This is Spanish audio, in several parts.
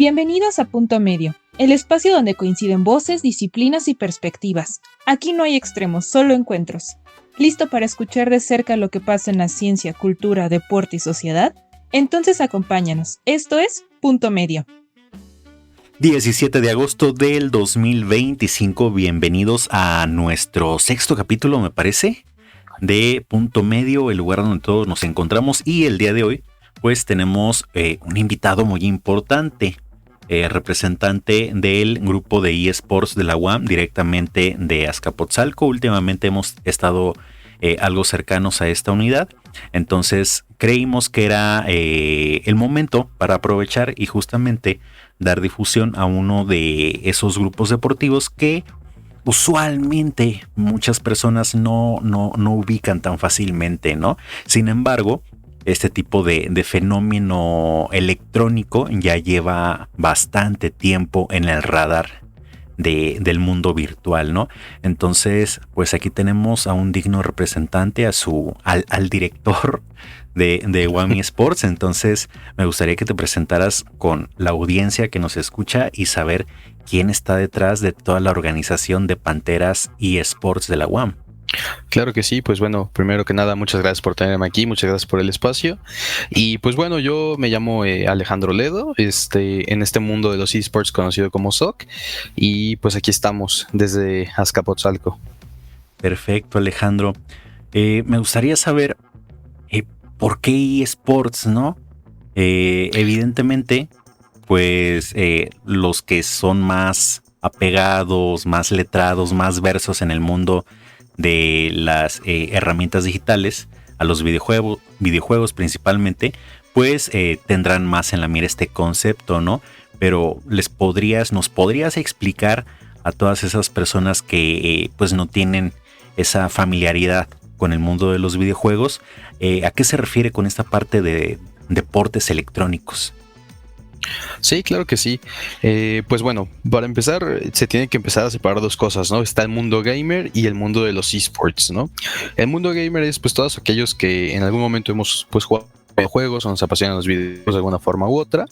Bienvenidos a Punto Medio, el espacio donde coinciden voces, disciplinas y perspectivas. Aquí no hay extremos, solo encuentros. ¿Listo para escuchar de cerca lo que pasa en la ciencia, cultura, deporte y sociedad? Entonces acompáñanos. Esto es Punto Medio. 17 de agosto del 2025, bienvenidos a nuestro sexto capítulo, me parece, de Punto Medio, el lugar donde todos nos encontramos. Y el día de hoy, pues tenemos un invitado muy importante, representante del grupo de eSports de la UAM, directamente de Azcapotzalco. Últimamente hemos estado algo cercanos a esta unidad, entonces creímos que era el momento para aprovechar y justamente dar difusión a uno de esos grupos deportivos que usualmente muchas personas no ubican tan fácilmente, ¿no? Sin embargo, este tipo de fenómeno electrónico ya lleva bastante tiempo en el radar del mundo virtual, ¿no? Entonces, pues aquí tenemos a un digno representante, al director de UAM eSports. Entonces, me gustaría que te presentaras con la audiencia que nos escucha y saber quién está detrás de toda la organización de Panteras eSports de la UAM. Claro que sí, pues bueno, primero que nada, muchas gracias por tenerme aquí, muchas gracias por el espacio. Y pues bueno, yo me llamo Alejandro Ledo, en este mundo de los esports conocido como SOC, y pues aquí estamos desde Azcapotzalco. Perfecto, Alejandro. Me gustaría saber por qué esports, ¿no? Evidentemente, pues los que son más apegados, más letrados, más versos en el mundo de las herramientas digitales, a los videojuegos principalmente, pues tendrán más en la mira este concepto, ¿no? Pero nos podrías explicar a todas esas personas que pues no tienen esa familiaridad con el mundo de los videojuegos, ¿a qué se refiere con esta parte de deportes electrónicos? Sí, claro que sí. Pues bueno, para empezar, se tiene que empezar a separar dos cosas, ¿no? Está el mundo gamer y el mundo de los esports, ¿no? El mundo gamer es pues todos aquellos que en algún momento hemos pues jugado videojuegos o nos apasionan los videojuegos de alguna forma u otra,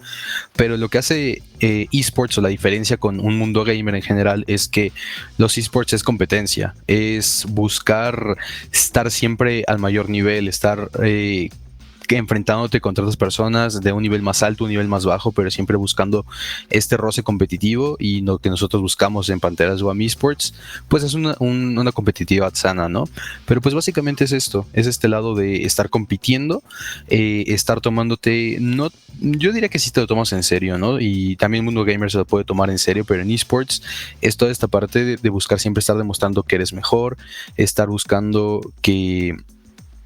pero lo que hace esports o la diferencia con un mundo gamer en general es que los esports es competencia, es buscar estar siempre al mayor nivel, estar enfrentándote contra otras personas de un nivel más alto, un nivel más bajo, pero siempre buscando este roce competitivo. Y lo que nosotros buscamos en Panteras UAM eSports, pues es una competitividad sana, ¿no? Pero pues básicamente es esto, es este lado de estar compitiendo, estar tomándote, no, yo diría que sí te lo tomas en serio, ¿no? Y también el mundo gamer se lo puede tomar en serio, pero en eSports es toda esta parte de buscar siempre estar demostrando que eres mejor, estar buscando que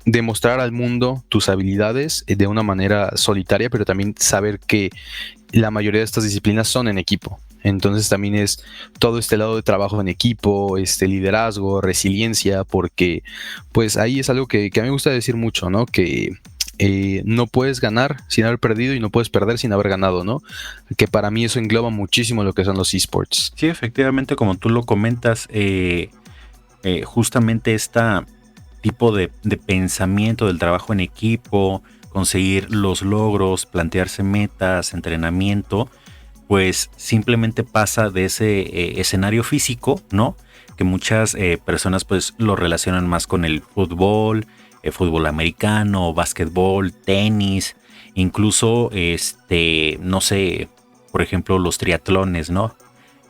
demostrar al mundo tus habilidades de una manera solitaria, pero también saber que la mayoría de estas disciplinas son en equipo. Entonces también es todo este lado de trabajo en equipo, liderazgo, resiliencia, porque pues ahí es algo que a mí me gusta decir mucho, ¿no? Que no puedes ganar sin haber perdido y no puedes perder sin haber ganado, ¿no? Que para mí eso engloba muchísimo lo que son los esports. Sí, efectivamente, como tú lo comentas, justamente esta tipo de pensamiento del trabajo en equipo, conseguir los logros, plantearse metas, entrenamiento, pues simplemente pasa de ese escenario físico, ¿no? Que muchas personas pues lo relacionan más con el fútbol, fútbol americano, básquetbol, tenis, incluso no sé, por ejemplo, los triatlones, ¿no?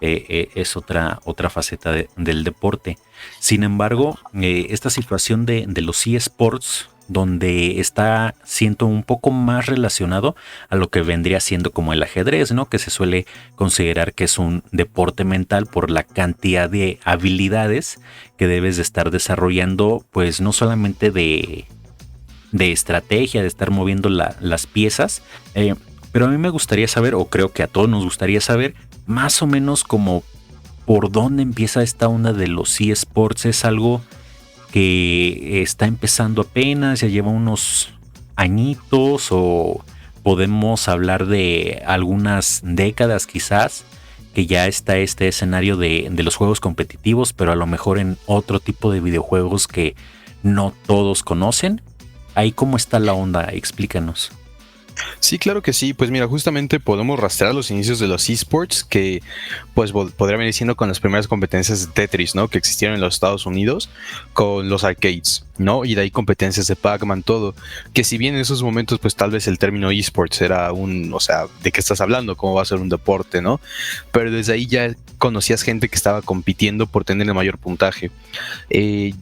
Es otra faceta del deporte. Sin embargo, esta situación de los eSports, donde está siendo un poco más relacionado a lo que vendría siendo como el ajedrez, ¿no? Que se suele considerar que es un deporte mental por la cantidad de habilidades que debes de estar desarrollando, pues no solamente de estrategia, de estar moviendo las piezas, pero a mí me gustaría saber, o creo que a todos nos gustaría saber, más o menos como por dónde empieza esta onda de los eSports. ¿Es algo que está empezando apenas, ya lleva unos añitos, o podemos hablar de algunas décadas quizás, que ya está este escenario de los juegos competitivos, pero a lo mejor en otro tipo de videojuegos que no todos conocen? Ahí, ¿cómo está la onda? Explícanos. Sí, claro que sí. Pues mira, justamente podemos rastrear los inicios de los esports que pues podría venir siendo con las primeras competencias de Tetris, ¿no? Que existieron en los Estados Unidos con los arcades, ¿no? Y de ahí competencias de Pac-Man, todo. Que si bien en esos momentos pues tal vez el término esports era o sea, ¿de qué estás hablando? ¿Cómo va a ser un deporte, no? Pero desde ahí ya conocías gente que estaba compitiendo por tener el mayor puntaje.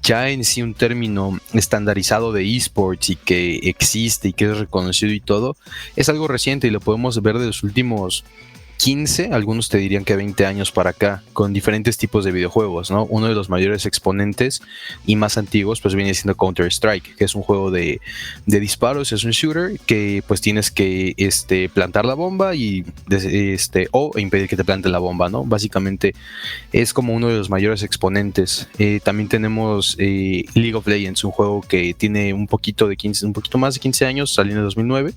Ya en sí un término estandarizado de esports y que existe y que es reconocido y todo, es algo reciente y lo podemos ver de los últimos 15, algunos te dirían que 20 años para acá, con diferentes tipos de videojuegos, ¿no? Uno de los mayores exponentes y más antiguos pues viene siendo Counter-Strike, que es un juego de disparos, es un shooter que pues tienes que plantar la bomba y o impedir que te planten la bomba, ¿no? Básicamente es como uno de los mayores exponentes. También tenemos League of Legends, un juego que tiene un poquito más de 15 años, salió en el 2009.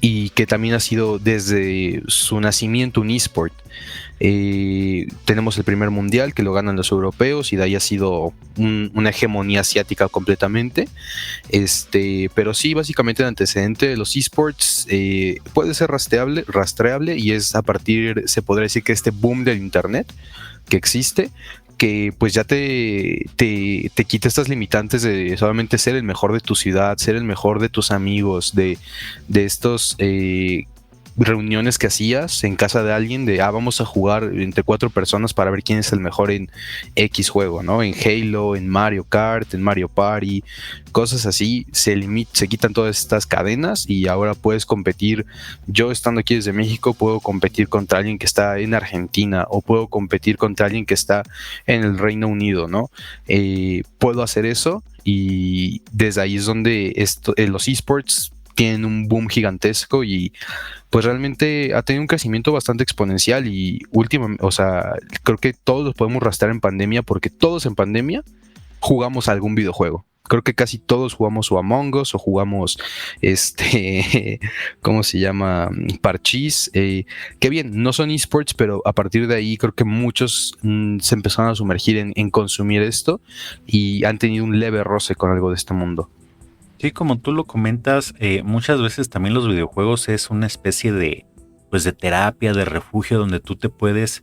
Y que también ha sido desde su nacimiento un esport. Tenemos el primer mundial que lo ganan los europeos y de ahí ha sido una hegemonía asiática completamente. Pero sí, básicamente el antecedente de los esports puede ser rastreable y es se podría decir que este boom del internet que existe, que pues ya te quita estas limitantes de solamente ser el mejor de tu ciudad, ser el mejor de tus amigos, de estos reuniones que hacías en casa de alguien de vamos a jugar entre 4 personas para ver quién es el mejor en X juego, ¿no? En Halo, en Mario Kart, en Mario Party, cosas así. Se quitan todas estas cadenas y ahora puedes competir. Yo estando aquí desde México puedo competir contra alguien que está en Argentina o puedo competir contra alguien que está en el Reino Unido, ¿no? Puedo hacer eso y desde ahí es donde los esports tienen un boom gigantesco y pues realmente ha tenido un crecimiento bastante exponencial y últimamente, o sea, creo que todos los podemos rastrear en pandemia porque todos en pandemia jugamos algún videojuego. Creo que casi todos jugamos o Among Us o jugamos ¿cómo se llama? Parchís. Que bien, no son esports, pero a partir de ahí creo que muchos se empezaron a sumergir en consumir esto y han tenido un leve roce con algo de este mundo. Sí, como tú lo comentas, muchas veces también los videojuegos es una especie de, pues, de terapia, de refugio donde tú te puedes,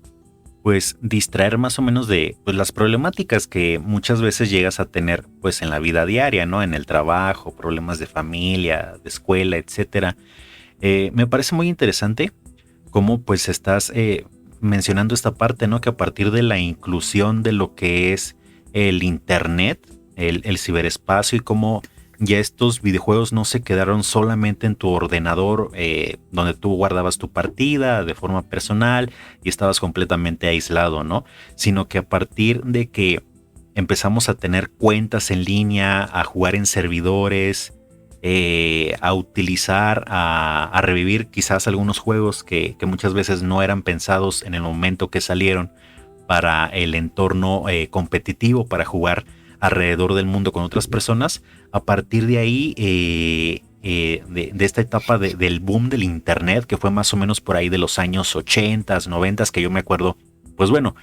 pues, distraer más o menos de, pues, las problemáticas que muchas veces llegas a tener, pues, en la vida diaria, ¿no? En el trabajo, problemas de familia, de escuela, etcétera. Me parece muy interesante cómo, pues, estás mencionando esta parte, ¿no? Que a partir de la inclusión de lo que es el internet, el ciberespacio y cómo ya estos videojuegos no se quedaron solamente en tu ordenador donde tú guardabas tu partida de forma personal y estabas completamente aislado, ¿no? Sino que a partir de que empezamos a tener cuentas en línea, a jugar en servidores, a utilizar, a revivir quizás algunos juegos que muchas veces no eran pensados en el momento que salieron para el entorno competitivo, para jugar alrededor del mundo con otras personas. A partir de ahí, de esta etapa del boom del internet, que fue más o menos por ahí de los años 80, 90, que yo me acuerdo, pues bueno,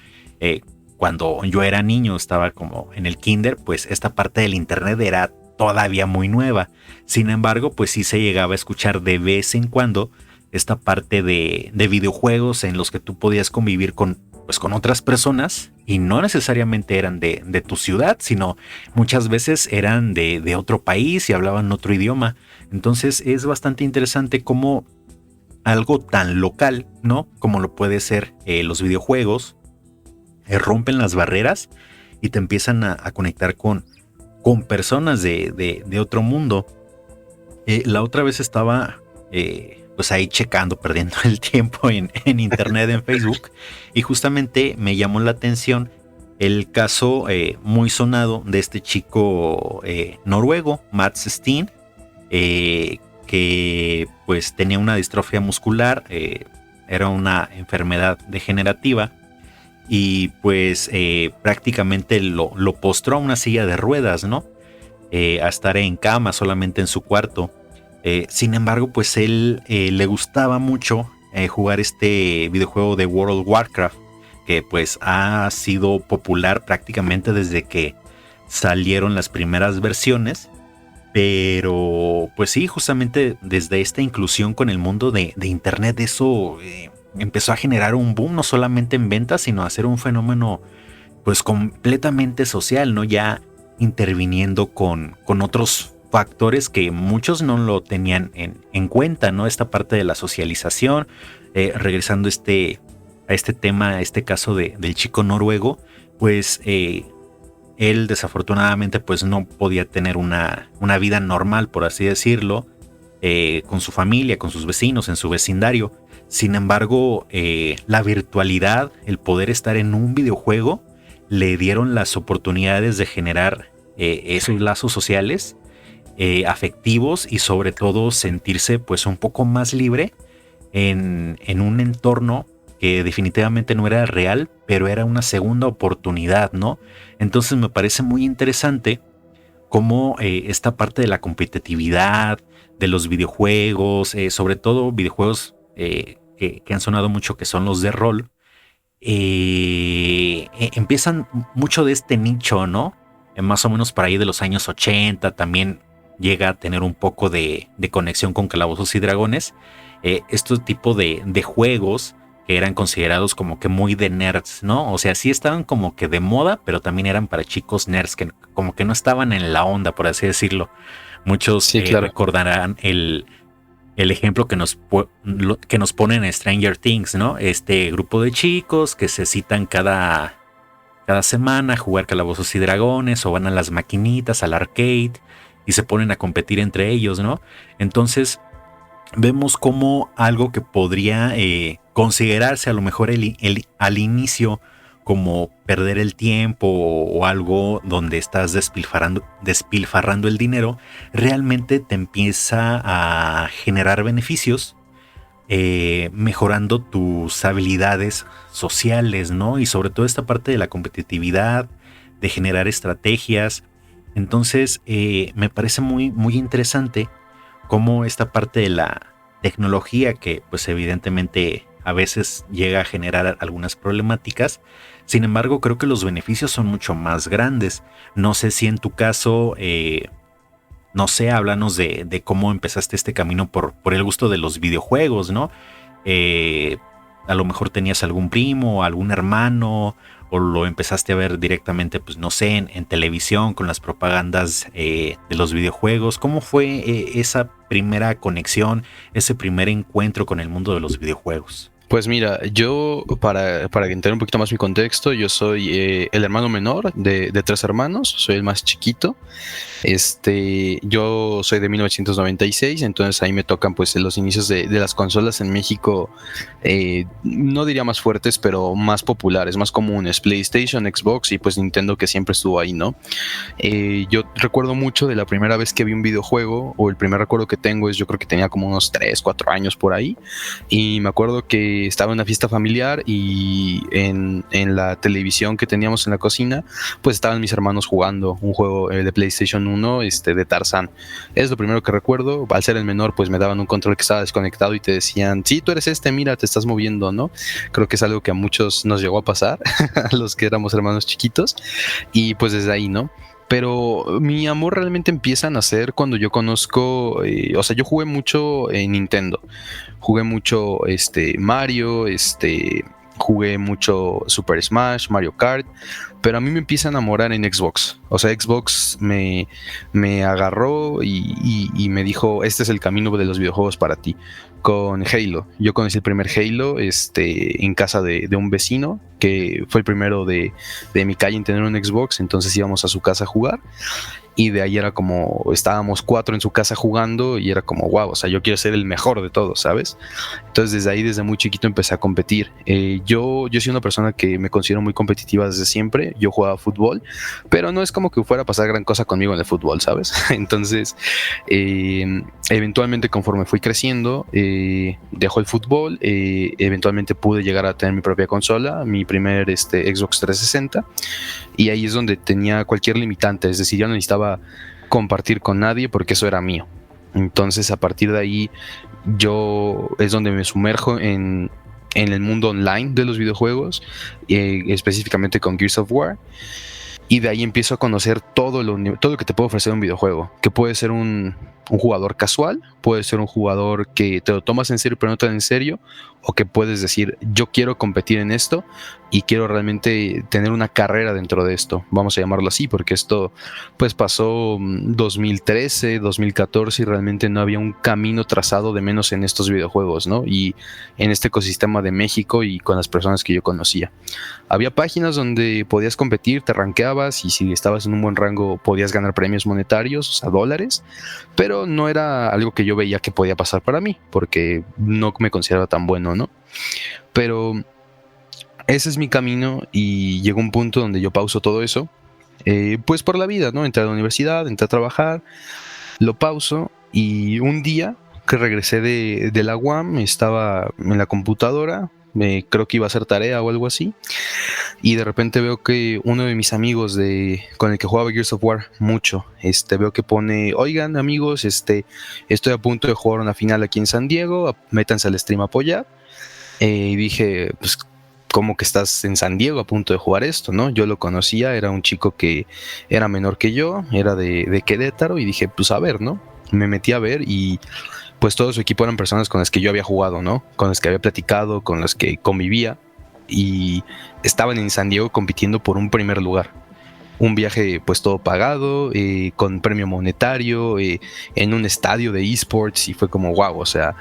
cuando yo era niño, estaba como en el kinder, pues esta parte del internet era todavía muy nueva. Sin embargo, pues sí se llegaba a escuchar de vez en cuando esta parte de videojuegos en los que tú podías convivir con otras personas y no necesariamente eran de tu ciudad, sino muchas veces eran de otro país y hablaban otro idioma. Entonces es bastante interesante cómo algo tan local, ¿no? Como lo puede ser los videojuegos, rompen las barreras y te empiezan a conectar con personas de otro mundo. La otra vez estaba pues ahí checando, perdiendo el tiempo en internet, en Facebook, y justamente me llamó la atención el caso muy sonado de este chico noruego, Mats Steen, que pues tenía una distrofia muscular, era una enfermedad degenerativa y pues prácticamente lo postró a una silla de ruedas, ¿no? A estar en cama solamente en su cuarto. Sin embargo, pues él le gustaba mucho jugar este videojuego de World of Warcraft, que pues ha sido popular prácticamente desde que salieron las primeras versiones. Pero, pues sí, justamente desde esta inclusión con el mundo de Internet, eso empezó a generar un boom, no solamente en ventas, sino a ser un fenómeno pues completamente social, ¿no? Ya interviniendo con otros factores que muchos no lo tenían en cuenta, ¿no? Esta parte de la socialización, regresando a este tema, a este caso del chico noruego, pues él desafortunadamente pues no podía tener una vida normal, por así decirlo, con su familia, con sus vecinos, en su vecindario. Sin embargo, la virtualidad, el poder estar en un videojuego, le dieron las oportunidades de generar esos lazos sociales, afectivos y sobre todo sentirse pues un poco más libre en un entorno que definitivamente no era real, pero era una segunda oportunidad, ¿no? Entonces me parece muy interesante cómo esta parte de la competitividad, de los videojuegos, sobre todo videojuegos que han sonado mucho, que son los de rol, empiezan mucho de este nicho, ¿no? Más o menos por ahí de los años 80 también llega a tener un poco de conexión con Calabozos y Dragones. Este tipo de juegos que eran considerados como que muy de nerds, ¿no? O sea, sí estaban como que de moda, pero también eran para chicos nerds que como que no estaban en la onda, por así decirlo. Muchos Sí, claro. recordarán el ejemplo que nos ponen en Stranger Things, ¿no? Este grupo de chicos que se citan cada semana a jugar Calabozos y Dragones, o van a las maquinitas, al arcade, y se ponen a competir entre ellos, ¿no? Entonces vemos como algo que podría considerarse a lo mejor al inicio como perder el tiempo o algo donde estás despilfarrando el dinero, realmente te empieza a generar beneficios, mejorando tus habilidades sociales, ¿no? Y sobre todo esta parte de la competitividad, de generar estrategias. Entonces, me parece muy, muy interesante cómo esta parte de la tecnología, que pues evidentemente a veces llega a generar algunas problemáticas, sin embargo creo que los beneficios son mucho más grandes. No sé si en tu caso, no sé, háblanos de cómo empezaste este camino por el gusto de los videojuegos, ¿no? Eh, a lo mejor tenías algún primo, algún hermano, o lo empezaste a ver directamente, pues no sé, en televisión con las propagandas de los videojuegos. ¿Cómo fue esa primera conexión, ese primer encuentro con el mundo de los videojuegos? Pues mira, yo para entender un poquito más mi contexto, yo soy el hermano menor de tres hermanos, soy el más chiquito. Yo soy de 1996, entonces ahí me tocan pues los inicios de las consolas en México, no diría más fuertes, pero más populares, más comunes, PlayStation, Xbox y pues Nintendo, que siempre estuvo ahí, ¿no? Yo recuerdo mucho de la primera vez que vi un videojuego, o el primer recuerdo que tengo es, yo creo que tenía como unos 3, 4 años por ahí, y me acuerdo que estaba en una fiesta familiar y en la televisión que teníamos en la cocina, pues estaban mis hermanos jugando un juego de PlayStation 1, de Tarzán. Es lo primero que recuerdo. Al ser el menor, pues me daban un control que estaba desconectado y te decían, sí, tú eres mira, te estás moviendo, ¿no? Creo que es algo que a muchos nos llegó a pasar, a los que éramos hermanos chiquitos, y pues desde ahí, ¿no? Pero mi amor realmente empieza a nacer cuando yo conozco, o sea, yo jugué mucho en Nintendo, jugué mucho Mario, jugué mucho Super Smash, Mario Kart, pero a mí me empieza a enamorar en Xbox. O sea, Xbox me agarró y me dijo, este es el camino de los videojuegos para ti. Con Halo, yo conocí el primer Halo en casa de un vecino, que fue el primero de mi calle en tener un Xbox, entonces íbamos a su casa a jugar. Y de ahí era como, estábamos 4 en su casa jugando y era como, wow, o sea, yo quiero ser el mejor de todos, ¿sabes? Entonces desde ahí, desde muy chiquito empecé a competir. Yo soy una persona que me considero muy competitiva desde siempre. Yo jugaba fútbol, pero no es como que fuera a pasar gran cosa conmigo en el fútbol, ¿sabes? Entonces, eventualmente conforme fui creciendo, dejó el fútbol, eventualmente pude llegar a tener mi propia consola, mi primer Xbox 360, y ahí es donde tenía cualquier limitante, es decir, yo no necesitaba compartir con nadie porque eso era mío. Entonces a partir de ahí yo es donde me sumerjo en el mundo online de los videojuegos, específicamente con Gears of War. Y de ahí empiezo a conocer todo lo que te puede ofrecer un videojuego, que puede ser un jugador casual, puede ser un jugador que te lo tomas en serio pero no tan en serio, o que puedes decir, yo quiero competir en esto y quiero realmente tener una carrera dentro de esto, vamos a llamarlo así, porque esto pues pasó 2013, 2014 y realmente no había un camino trazado de menos en estos videojuegos, ¿no? Y en este ecosistema de México y con las personas que yo conocía. Había páginas donde podías competir, te rankeabas y si estabas en un buen rango podías ganar premios monetarios, o sea, dólares, pero no era algo que yo veía que podía pasar para mí, porque no me consideraba tan bueno, ¿no? Pero ese es mi camino y llegó un punto donde yo pauso todo eso, pues por la vida, ¿no? Entré a la universidad, entré a trabajar, lo pauso y un día que regresé de la UAM, estaba en la computadora, creo que iba a hacer tarea o algo así, y de repente veo que uno de mis amigos con el que jugaba Gears of War mucho, veo que pone, oigan amigos, estoy a punto de jugar una final aquí en San Diego, métanse al stream a apoyar. Y dije, pues, ¿cómo que estás en San Diego a punto de jugar esto, no? Yo lo conocía, era un chico que era menor que yo, era de Querétaro, y dije, pues a ver, ¿no? Me metí a ver y pues todo su equipo eran personas con las que yo había jugado, ¿no? Con las que había platicado, con las que convivía, y estaban en San Diego compitiendo por un primer lugar. Un viaje pues todo pagado, con premio monetario, en un estadio de esports, y fue como wow, o sea,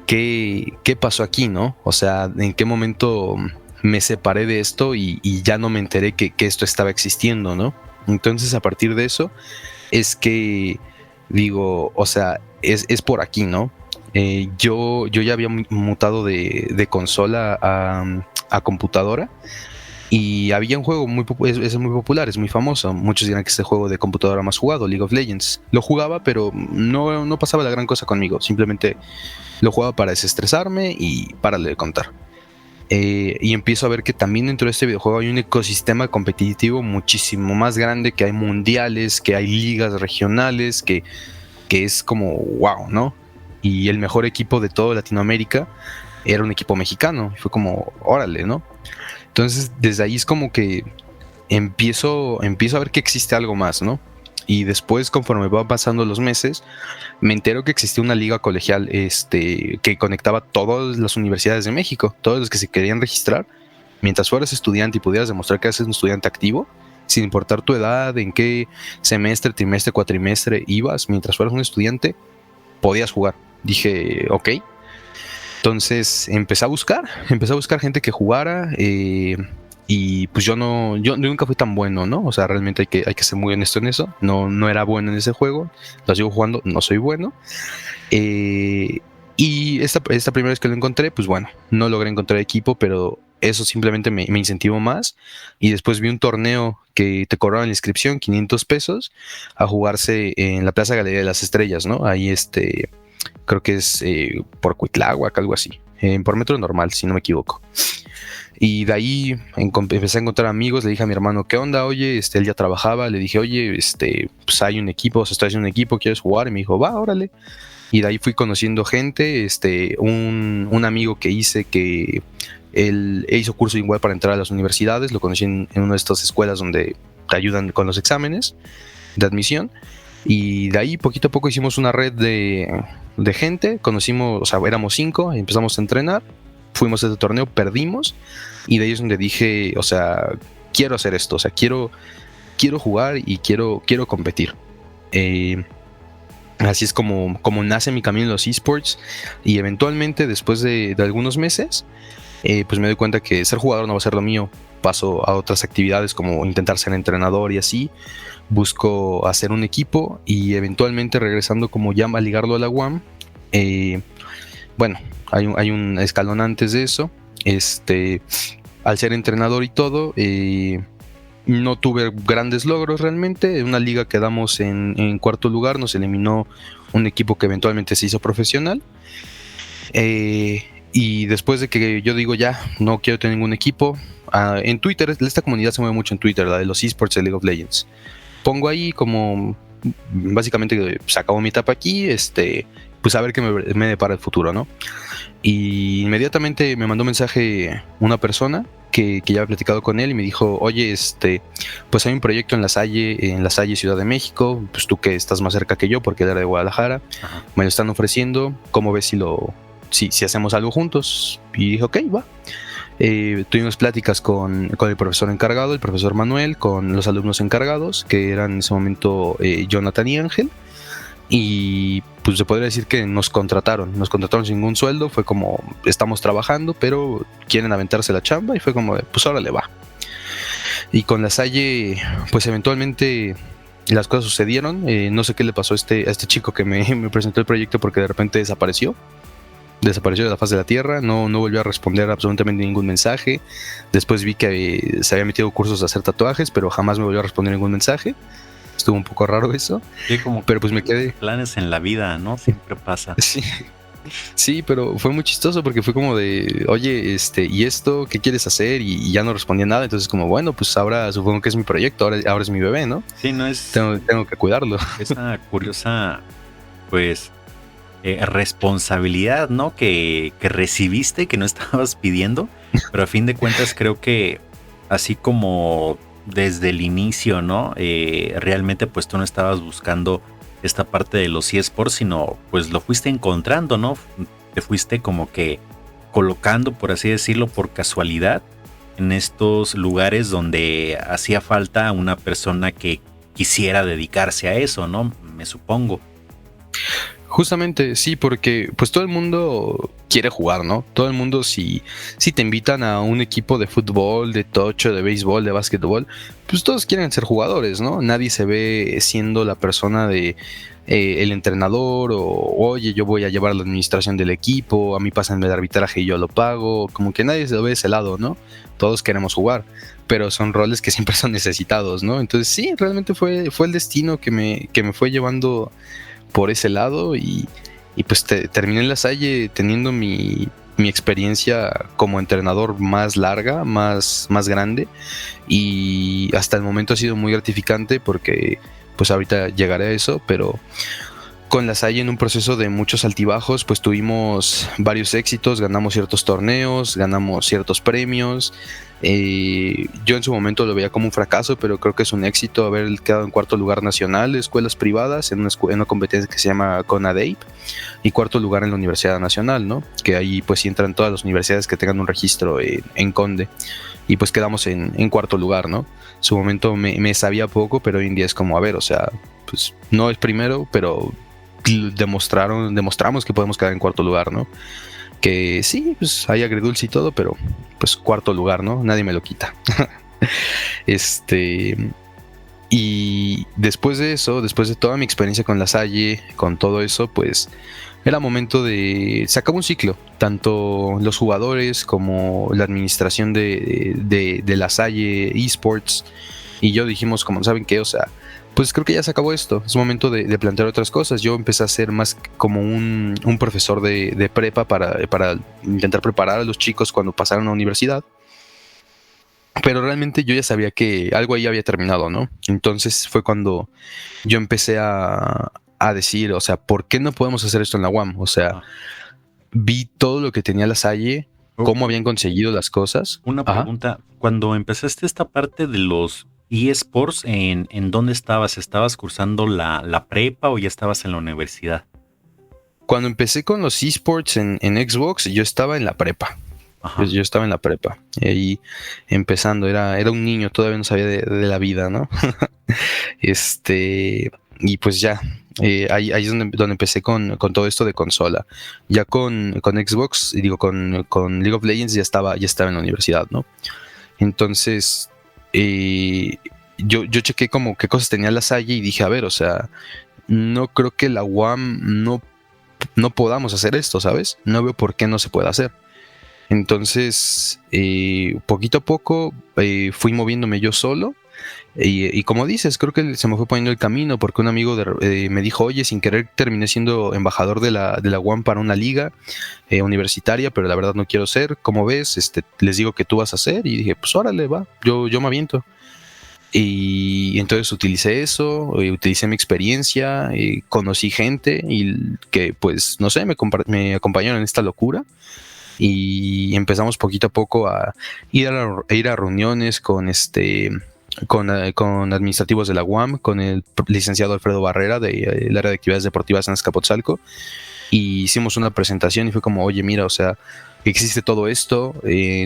¿qué pasó aquí, no? O sea, ¿en qué momento me separé de esto y ya no me enteré que esto estaba existiendo, ¿no? Entonces a partir de eso es que digo, o sea, es por aquí, ¿no? Yo ya había mutado de consola a computadora y había un juego es muy popular, es muy famoso. Muchos dirán que es el juego de computadora más jugado, League of Legends. Lo jugaba, pero no pasaba la gran cosa conmigo. Simplemente lo jugaba para desestresarme y párale de contar. Y empiezo a ver que también dentro de este videojuego hay un ecosistema competitivo muchísimo más grande, que hay mundiales, que hay ligas regionales, que es como wow, ¿no? Y el mejor equipo de toda Latinoamérica era un equipo mexicano. Fue como, órale, ¿no? Entonces desde ahí es como que empiezo a ver que existe algo más, ¿no? Y después, conforme van pasando los meses, me entero que existía una liga colegial que conectaba todas las universidades de México, todos los que se querían registrar. Mientras fueras estudiante y pudieras demostrar que eres un estudiante activo, sin importar tu edad, en qué semestre, trimestre, cuatrimestre ibas, mientras fueras un estudiante, podías jugar. Dije, ok. Entonces empecé a buscar gente que jugara, y pues yo nunca fui tan bueno, ¿no? O sea, realmente hay que ser muy honesto en eso. No era bueno en ese juego, lo sigo jugando, no soy bueno. Y esta primera vez que lo encontré, pues bueno, no logré encontrar equipo, pero eso simplemente me incentivó más. Y después vi un torneo que te cobraban la inscripción, 500 pesos, a jugarse en la Plaza Galería de las Estrellas, ¿no? Ahí creo que es por Cuitláhuac, algo así, por metro normal, si no me equivoco. Y de ahí empecé a encontrar amigos, le dije a mi hermano, ¿qué onda? Oye, él ya trabajaba, le dije, oye, pues hay un equipo, se está haciendo un equipo, ¿quieres jugar? Y me dijo, va, órale. Y de ahí fui conociendo gente, un amigo que hice que él hizo curso igual para entrar a las universidades, lo conocí en una de estas escuelas donde te ayudan con los exámenes de admisión. Y de ahí poquito a poco hicimos una red de gente, conocimos, o sea, éramos 5, empezamos a entrenar, fuimos a este torneo, perdimos, y de ahí es donde dije, o sea, quiero hacer esto, o sea, quiero jugar y quiero competir. Así es como nace mi camino en los esports, y eventualmente después de algunos meses, pues me doy cuenta que ser jugador no va a ser lo mío. Paso a otras actividades como intentar ser entrenador y así. Busco hacer un equipo y eventualmente regresando como ya a ligarlo a la UAM. Bueno, hay un escalón antes de eso. Al ser entrenador y todo, no tuve grandes logros realmente. En una liga quedamos en cuarto lugar, nos eliminó un equipo que eventualmente se hizo profesional. Y después de que yo digo ya, no quiero tener ningún equipo, en Twitter, esta comunidad se mueve mucho en Twitter, la de los esports de League of Legends. Pongo ahí como, básicamente, pues acabo mi etapa aquí, pues a ver qué me depara el futuro, ¿no? Y inmediatamente me mandó un mensaje una persona que ya había platicado con él y me dijo, oye, pues hay un proyecto en La Salle, Ciudad de México, pues tú que estás más cerca que yo, porque él era de Guadalajara, Ajá. me lo están ofreciendo, ¿cómo ves si hacemos algo juntos? Y dije, ok, va. Tuvimos pláticas con el profesor encargado, el profesor Manuel, con los alumnos encargados, que eran en ese momento Jonathan y Ángel. Y pues se podría decir que nos contrataron sin ningún sueldo, fue como, estamos trabajando, pero quieren aventarse la chamba, y fue como, pues ahora le va. Y con La Salle, pues eventualmente las cosas sucedieron. No sé qué le pasó a este chico que me presentó el proyecto, porque de repente desapareció de la faz de la tierra, no volvió a responder absolutamente ningún mensaje. Después vi que se había metido cursos de hacer tatuajes, pero jamás me volvió a responder ningún mensaje. Estuvo un poco raro eso. Sí, como pero pues me quedé. Planes en la vida, ¿no? Siempre pasa. Sí, pero fue muy chistoso porque fue como de, oye, ¿y esto qué quieres hacer? Y ya no respondía nada. Entonces como, bueno, pues ahora supongo que es mi proyecto, ahora es mi bebé, ¿no? Sí, no es... Tengo que cuidarlo. Esa curiosa, pues, responsabilidad, ¿no? Que recibiste, que no estabas pidiendo, pero a fin de cuentas creo que así como desde el inicio, ¿no? Realmente pues tú no estabas buscando esta parte de los eSports, sino pues lo fuiste encontrando, ¿no? Te fuiste como que colocando, por así decirlo, por casualidad en estos lugares donde hacía falta una persona que quisiera dedicarse a eso, ¿no? Me supongo. Justamente, sí, porque pues todo el mundo quiere jugar, ¿no? Todo el mundo, si te invitan a un equipo de fútbol, de tocho, de béisbol, de básquetbol, pues todos quieren ser jugadores, ¿no? Nadie se ve siendo la persona de el entrenador, o oye, yo voy a llevar la administración del equipo, a mí pásenme el arbitraje y yo lo pago. Como que nadie se ve de ese lado, ¿no? Todos queremos jugar, pero son roles que siempre son necesitados, ¿no? Entonces sí, realmente fue el destino que me fue llevando por ese lado, y pues terminé en La Salle teniendo mi experiencia como entrenador más larga, más grande, y hasta el momento ha sido muy gratificante porque pues ahorita llegaré a eso, pero con La Salle en un proceso de muchos altibajos, pues tuvimos varios éxitos, ganamos ciertos torneos, ganamos ciertos premios. Yo en su momento lo veía como un fracaso, pero creo que es un éxito haber quedado en cuarto lugar nacional de escuelas privadas en una competencia que se llama CONADEIP, y cuarto lugar en la Universidad Nacional, ¿no? Que ahí pues sí entran todas las universidades que tengan un registro en Conde, y pues quedamos en cuarto lugar, ¿no? En su momento me sabía poco, pero hoy en día es como, a ver, o sea, pues no es primero, pero demostramos que podemos quedar en cuarto lugar, ¿no? Que sí, pues hay agridulce y todo, pero pues cuarto lugar, ¿no? Nadie me lo quita. Y después de eso, después de toda mi experiencia con La Salle, con todo eso, pues era momento se acabó un ciclo. Tanto los jugadores como la administración de La Salle eSports y yo dijimos, como, ¿saben qué? O sea, pues creo que ya se acabó esto, es momento de plantear otras cosas. Yo empecé a ser más como un profesor de prepa para intentar preparar a los chicos cuando pasaran a la universidad, pero realmente yo ya sabía que algo ahí había terminado, ¿no? Entonces fue cuando yo empecé a decir, o sea, ¿por qué no podemos hacer esto en la UAM? O sea, vi todo lo que tenía La Salle, cómo habían conseguido las cosas. Una pregunta, cuando empezaste esta parte de los eSports, ¿en dónde estabas? ¿Estabas cursando la prepa o ya estabas en la universidad? Cuando empecé con los eSports en Xbox, yo estaba en la prepa. Pues yo estaba en la prepa, y ahí empezando, era un niño, todavía no sabía de la vida, ¿no? Y pues ya, ahí es donde empecé con todo esto de consola. Ya con Xbox, digo, con League of Legends ya estaba en la universidad, ¿no? Entonces, yo chequé como qué cosas tenía La Salle y dije, a ver, o sea, no creo que la UAM no podamos hacer esto, ¿sabes? No veo por qué no se puede hacer. Entonces, poquito a poco fui moviéndome yo solo. Y como dices, creo que se me fue poniendo el camino porque un amigo me dijo, oye, sin querer terminé siendo embajador de la UAM para una liga universitaria, pero la verdad no quiero ser. ¿Cómo ves? Les digo que tú vas a hacer. Y dije, pues órale, va, yo me aviento. Y entonces utilicé eso, utilicé mi experiencia, conocí gente y que pues, no sé, me acompañaron en esta locura. y empezamos poquito a poco a ir a reuniones con con administrativos de la UAM, con el licenciado Alfredo Barrera del área de actividades deportivas en Azcapotzalco, y hicimos una presentación y fue como, oye, mira, o sea, existe todo esto,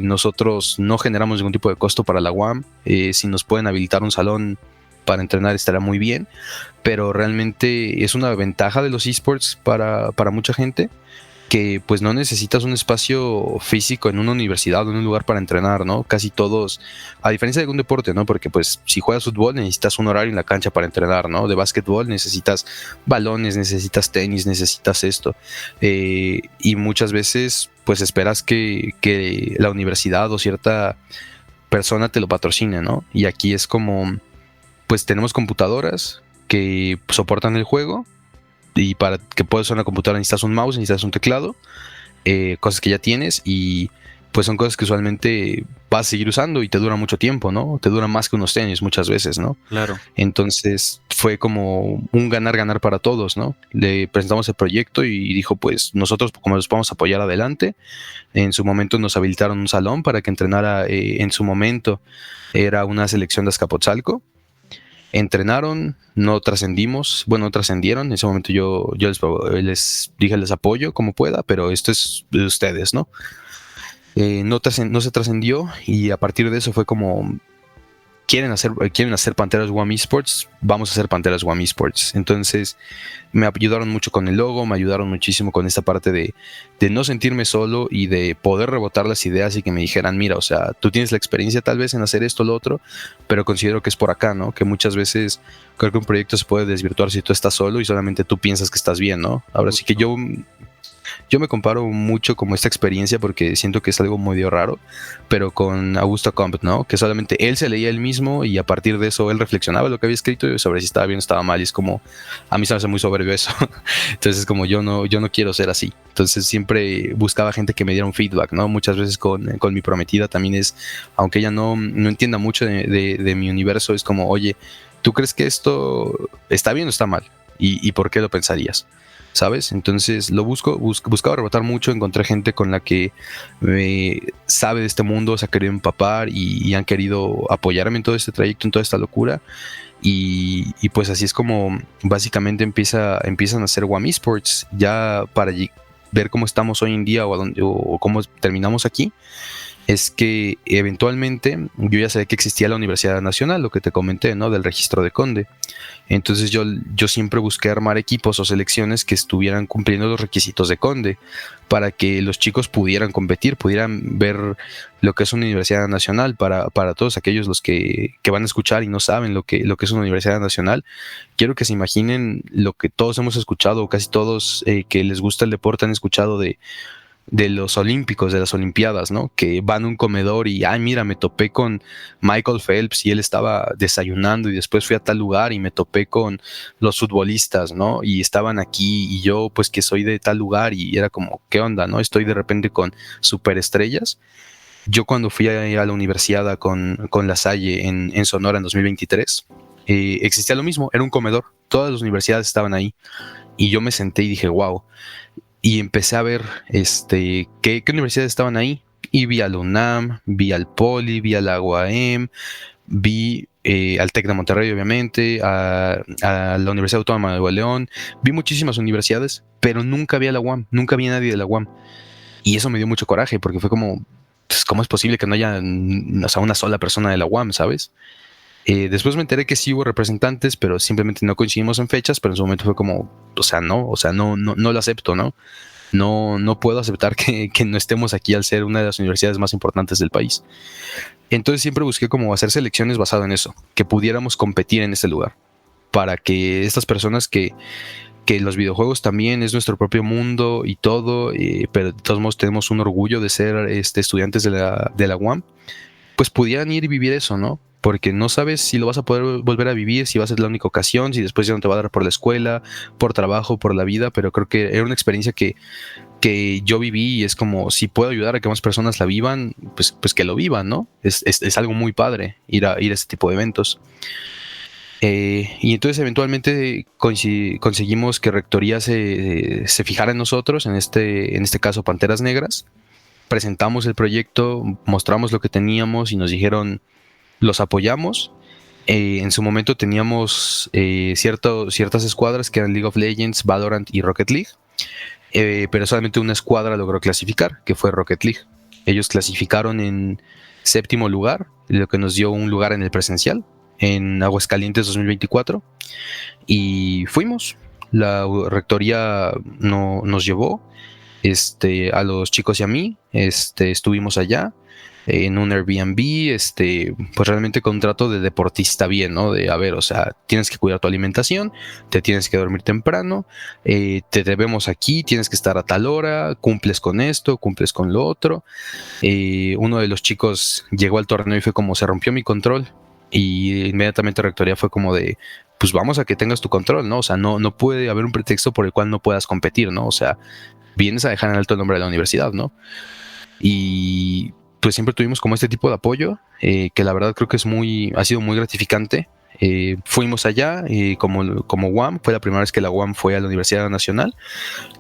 nosotros no generamos ningún tipo de costo para la UAM, si nos pueden habilitar un salón para entrenar estará muy bien, pero realmente es una ventaja de los esports para mucha gente, que pues no necesitas un espacio físico en una universidad o en un lugar para entrenar, ¿no? Casi todos, a diferencia de un deporte, ¿no? Porque pues si juegas fútbol necesitas un horario en la cancha para entrenar, ¿no? De básquetbol necesitas balones, necesitas tenis, necesitas esto. Y muchas veces pues esperas que la universidad o cierta persona te lo patrocine, ¿no? Y aquí es como, pues tenemos computadoras que soportan el juego, y para que puedas usar una computadora necesitas un mouse, necesitas un teclado, cosas que ya tienes, y pues son cosas que usualmente vas a seguir usando y te dura mucho tiempo, ¿no? Te dura más que unos tenis muchas veces, ¿no? Claro. Entonces fue como un ganar-ganar para todos, ¿no? Le presentamos el proyecto y dijo, pues nosotros como los vamos a apoyar adelante. En su momento nos habilitaron un salón para que entrenara, en su momento era una selección de Azcapotzalco. Entrenaron, no trascendimos, bueno, no trascendieron. En ese momento yo les dije, les apoyo como pueda, pero esto es de ustedes, ¿no? No se trascendió, y a partir de eso fue como, quieren hacer Panteras UAM Esports, vamos a hacer Panteras UAM Esports. Entonces me ayudaron mucho con el logo, me ayudaron muchísimo con esta parte de no sentirme solo y de poder rebotar las ideas y que me dijeran, mira, o sea, tú tienes la experiencia tal vez en hacer esto o lo otro, pero considero que es por acá, ¿no? Que muchas veces creo que un proyecto se puede desvirtuar si tú estás solo y solamente tú piensas que estás bien, ¿no? Ahora sí que yo me comparo mucho como esta experiencia, porque siento que es algo medio raro, pero con Augusto Comte, ¿no? Que solamente él se leía él mismo y a partir de eso él reflexionaba lo que había escrito sobre si estaba bien o estaba mal, y es como, a mí se me hace muy soberbio eso. Entonces como yo no quiero ser así. Entonces siempre buscaba gente que me diera un feedback, ¿no? Muchas veces con mi prometida también es, aunque ella no entienda mucho de mi universo, es como, oye, ¿tú crees que esto está bien o está mal? ¿Y por qué lo pensarías? ¿Sabes? Entonces lo buscaba rebotar mucho, encontré gente con la que sabe de este mundo, se ha querido empapar y han querido apoyarme en todo este trayecto, en toda esta locura, y pues así es como básicamente empiezan a hacer UAM Esports, ya para ver cómo estamos hoy en día o cómo terminamos aquí. Es que eventualmente yo ya sabía que existía la Universidad Nacional, lo que te comenté, ¿no? Del registro de Conde. Entonces yo siempre busqué armar equipos o selecciones que estuvieran cumpliendo los requisitos de Conde, para que los chicos pudieran competir, pudieran ver lo que es una Universidad Nacional. Para todos aquellos los que van a escuchar y no saben lo que es una Universidad Nacional, quiero que se imaginen lo que todos hemos escuchado, o casi todos que les gusta el deporte han escuchado de los olímpicos, de las olimpiadas, ¿no? Que van a un comedor y, ay, mira, me topé con Michael Phelps y él estaba desayunando, y después fui a tal lugar y me topé con los futbolistas, ¿no? Y estaban aquí, y yo, pues, que soy de tal lugar, y era como, ¿qué onda, no? Estoy de repente con superestrellas. Yo cuando fui a la universidad con La Salle en Sonora en 2023, existía lo mismo, era un comedor, todas las universidades estaban ahí, y yo me senté y dije, wow. Y empecé a ver qué universidades estaban ahí. Y vi a la UNAM, vi al Poli, vi a la UAM, vi al TEC de Monterrey, obviamente, a la Universidad Autónoma de Nuevo León. Vi muchísimas universidades, pero nunca vi a la UAM, nunca vi a nadie de la UAM. Y eso me dio mucho coraje, porque fue como, pues, ¿cómo es posible que no haya, o sea, una sola persona de la UAM, ¿sabes? Después me enteré que sí hubo representantes, pero simplemente no coincidimos en fechas, pero en su momento fue como, no lo acepto, ¿no? No puedo aceptar que no estemos aquí al ser una de las universidades más importantes del país. Entonces siempre busqué como hacer selecciones basado en eso, que pudiéramos competir en este lugar, para que estas personas que los videojuegos también es nuestro propio mundo y todo, pero de todos modos tenemos un orgullo de ser estudiantes de la UAM, pues pudieran ir y vivir eso, ¿no? Porque no sabes si lo vas a poder volver a vivir, si va a ser la única ocasión, si después ya no te va a dar por la escuela, por trabajo, por la vida, pero creo que era una experiencia que yo viví, y es como, si puedo ayudar a que más personas la vivan, pues que lo vivan, ¿no? Es algo muy padre ir a este tipo de eventos. Y entonces eventualmente conseguimos que Rectoría se fijara en nosotros, en este caso Panteras Negras, presentamos el proyecto, mostramos lo que teníamos y nos dijeron, los apoyamos. En su momento teníamos ciertas escuadras que eran League of Legends, Valorant y Rocket League, pero solamente una escuadra logró clasificar, que fue Rocket League. Ellos clasificaron en 7º lugar, lo que nos dio un lugar en el presencial, en Aguascalientes 2024, y fuimos. La rectoría nos llevó a los chicos y a mí, estuvimos allá en un Airbnb, pues realmente con un trato de deportista bien, ¿no? De, a ver, o sea, tienes que cuidar tu alimentación, te tienes que dormir temprano, te debemos aquí, tienes que estar a tal hora, cumples con esto, cumples con lo otro. Uno de los chicos llegó al torneo y fue como, se rompió mi control, y inmediatamente la rectoría fue como de, pues vamos a que tengas tu control, ¿no? O sea, no puede haber un pretexto por el cual no puedas competir, ¿no? O sea, vienes a dejar en alto el nombre de la universidad, ¿no? Y pues siempre tuvimos como este tipo de apoyo, que la verdad creo que ha sido muy gratificante. Fuimos allá como UAM, fue la primera vez que la UAM fue a la Universidad Nacional,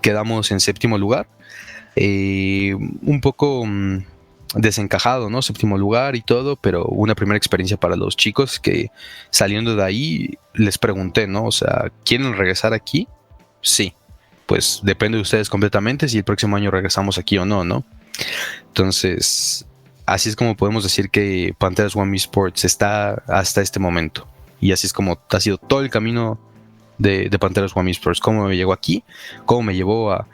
quedamos en 7º lugar, un poco desencajado, ¿no? 7º lugar y todo, pero una primera experiencia para los chicos que saliendo de ahí les pregunté, ¿no? O sea, ¿quieren regresar aquí? Sí, pues depende de ustedes completamente si el próximo año regresamos aquí o no, ¿no? Entonces, así es como podemos decir que Panteras UAM Esports está hasta este momento. Y así es como ha sido todo el camino de Panteras UAM Esports. Cómo me llegó aquí, cómo me llevó a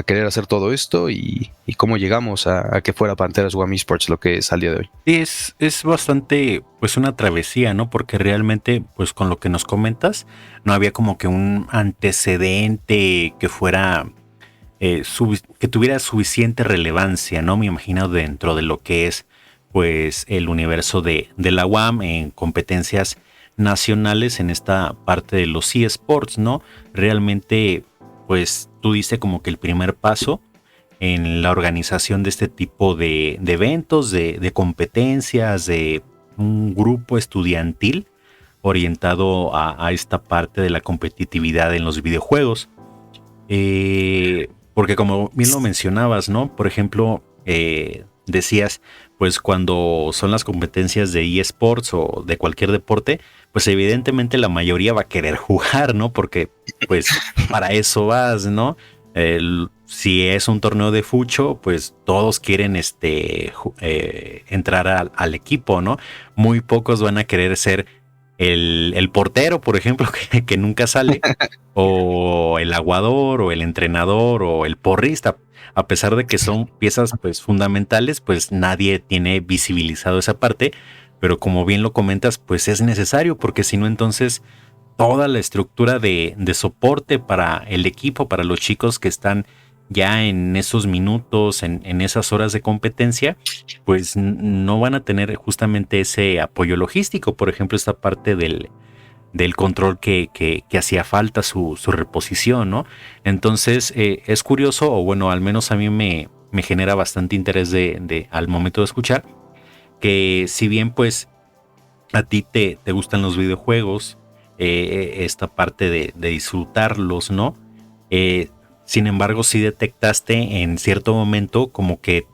querer hacer todo esto y cómo llegamos a que fuera Panteras UAM Esports lo que es al día de hoy. Es bastante, pues, una travesía, ¿no? Porque realmente, pues, con lo que nos comentas, no había como que un antecedente que fuera... que tuviera suficiente relevancia, ¿no? Me imagino dentro de lo que es, pues, el universo de la UAM en competencias nacionales en esta parte de los eSports, ¿no? Realmente, pues, tú diste como que el primer paso en la organización de este tipo de eventos, de competencias, de un grupo estudiantil orientado a esta parte de la competitividad en los videojuegos. Porque como bien lo mencionabas, ¿no? Por ejemplo, decías, pues cuando son las competencias de eSports o de cualquier deporte, pues evidentemente la mayoría va a querer jugar, ¿no? Porque pues para eso vas, ¿no? Si es un torneo de fucho, pues todos quieren entrar al equipo, ¿no? Muy pocos van a querer ser el portero, por ejemplo, que nunca sale, o el aguador, o el entrenador, o el porrista. A pesar de que son piezas pues fundamentales, pues nadie tiene visibilizado esa parte, pero como bien lo comentas, pues es necesario, porque si no, entonces toda la estructura de soporte para el equipo, para los chicos que están ya en esos minutos, en esas horas de competencia, pues no van a tener justamente ese apoyo logístico. Por ejemplo, esta parte del control que hacía falta su reposición, ¿no? Entonces es curioso, o bueno, al menos a mí me genera bastante interés al momento de escuchar, que si bien pues a ti te gustan los videojuegos, esta parte de disfrutarlos, ¿no? Sin embargo, sí detectaste en cierto momento como que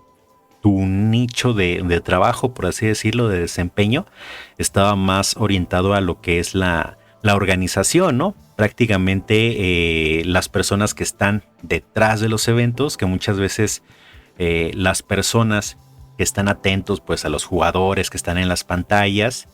tu nicho de trabajo, por así decirlo, de desempeño, estaba más orientado a lo que es la organización, ¿no? Prácticamente las personas que están detrás de los eventos, que muchas veces las personas que están atentos pues a los jugadores que están en las pantallas,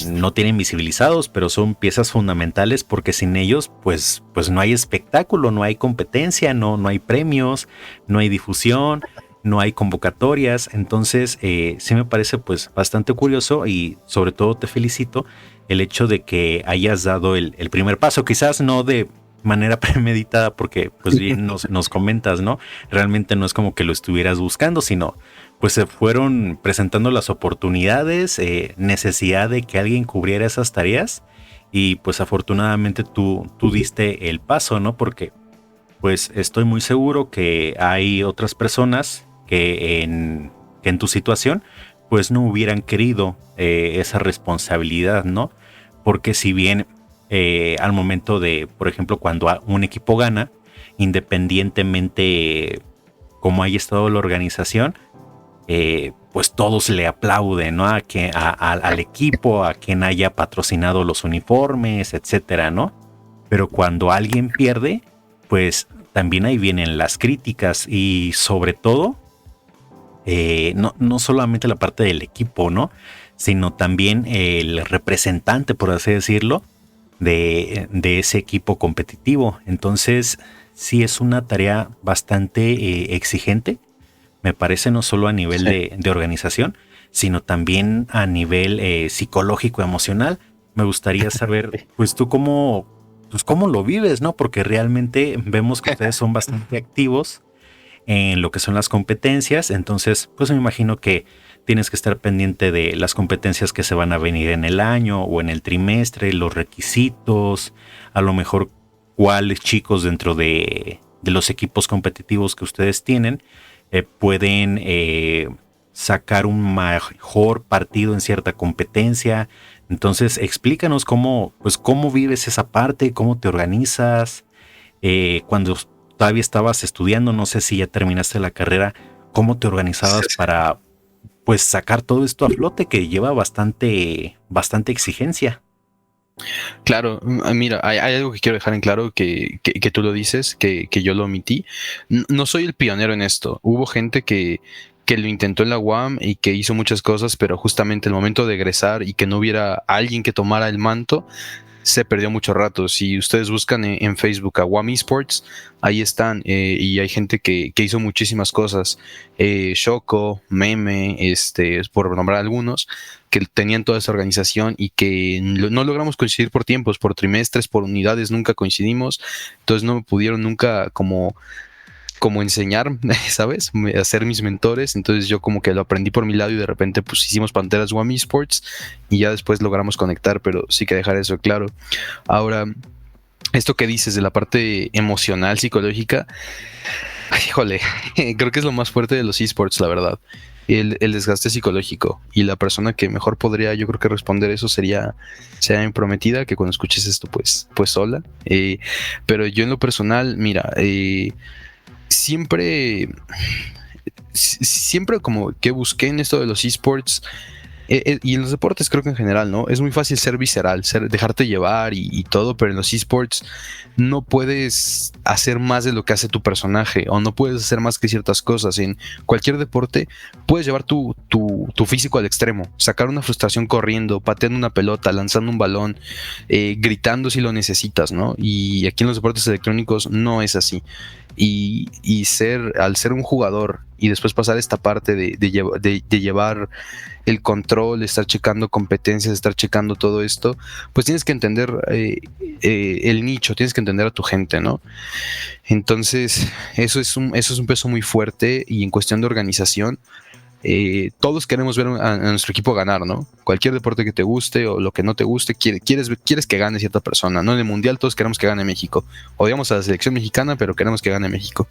no tienen visibilizados, pero son piezas fundamentales, porque sin ellos pues no hay espectáculo, no hay competencia, no hay premios, no hay difusión, no hay convocatorias. Entonces sí me parece pues bastante curioso, y sobre todo te felicito el hecho de que hayas dado el primer paso, quizás no de manera premeditada, porque pues bien nos comentas, ¿no? Realmente no es como que lo estuvieras buscando, sino pues se fueron presentando las oportunidades, necesidad de que alguien cubriera esas tareas, y pues afortunadamente tú diste el paso, ¿no? Porque pues estoy muy seguro que hay otras personas que en tu situación pues no hubieran querido esa responsabilidad, ¿no? Porque si bien al momento de, por ejemplo, cuando un equipo gana, independientemente cómo haya estado la organización, pues todos le aplauden, ¿no? Al equipo, a quien haya patrocinado los uniformes, etcétera, ¿no? Pero cuando alguien pierde, pues también ahí vienen las críticas y sobre todo, no solamente la parte del equipo, ¿no? Sino también el representante, por así decirlo, de ese equipo competitivo. Entonces, sí es una tarea bastante exigente, me parece, no solo a nivel de organización, sino también a nivel psicológico, emocional. Me gustaría saber, pues tú cómo lo vives, ¿no? Porque realmente vemos que ustedes son bastante activos en lo que son las competencias, entonces pues me imagino que tienes que estar pendiente de las competencias que se van a venir en el año o en el trimestre, los requisitos, a lo mejor cuáles chicos dentro de los equipos competitivos que ustedes tienen pueden sacar un mejor partido en cierta competencia. Entonces explícanos cómo vives esa parte, cómo te organizas, cuando todavía estabas estudiando, no sé si ya terminaste la carrera, cómo te organizabas para pues sacar todo esto a flote que lleva bastante exigencia. Claro, mira, hay algo que quiero dejar en claro que tú lo dices, que yo lo omití. No soy el pionero en esto. Hubo gente que lo intentó en la UAM y que hizo muchas cosas, pero justamente el momento de egresar y que no hubiera alguien que tomara el manto, se perdió mucho rato. Si ustedes buscan en Facebook a WAM Esports, ahí están, y hay gente que hizo muchísimas cosas. Shoko, Meme, por nombrar algunos, que tenían toda esa organización y que no logramos coincidir por tiempos, por trimestres, por unidades, nunca coincidimos. Entonces no me pudieron nunca como enseñar, ¿sabes? A ser mis mentores. Entonces yo como que lo aprendí por mi lado y de repente pues hicimos Panteras One Esports y ya después logramos conectar, pero sí que dejar eso claro. Ahora, esto que dices de la parte emocional, psicológica, híjole, creo que es lo más fuerte de los esports, la verdad. El desgaste psicológico, y la persona que mejor podría, yo creo que responder eso sería mi prometida, que cuando escuches esto pues sola. Pero yo en lo personal, mira, siempre como que busqué en esto de los esports, y en los deportes creo que en general, ¿no? Es muy fácil ser visceral, dejarte llevar y todo, pero en los esports no puedes hacer más de lo que hace tu personaje, o no puedes hacer más que ciertas cosas. En cualquier deporte puedes llevar tu físico al extremo, sacar una frustración corriendo, pateando una pelota, lanzando un balón, gritando si lo necesitas, ¿no? Y aquí en los deportes electrónicos no es así. Y al ser un jugador y después pasar esta parte de llevar el control, estar checando competencias, estar checando todo esto, pues tienes que entender el nicho, tienes que entender a tu gente, ¿no? Entonces eso es un peso muy fuerte. Y en cuestión de organización, todos queremos ver a nuestro equipo ganar, ¿no? Cualquier deporte que te guste o lo que no te guste, quieres que gane cierta persona, ¿no? En el mundial todos queremos que gane México. Odiamos a la selección mexicana, pero queremos que gane México.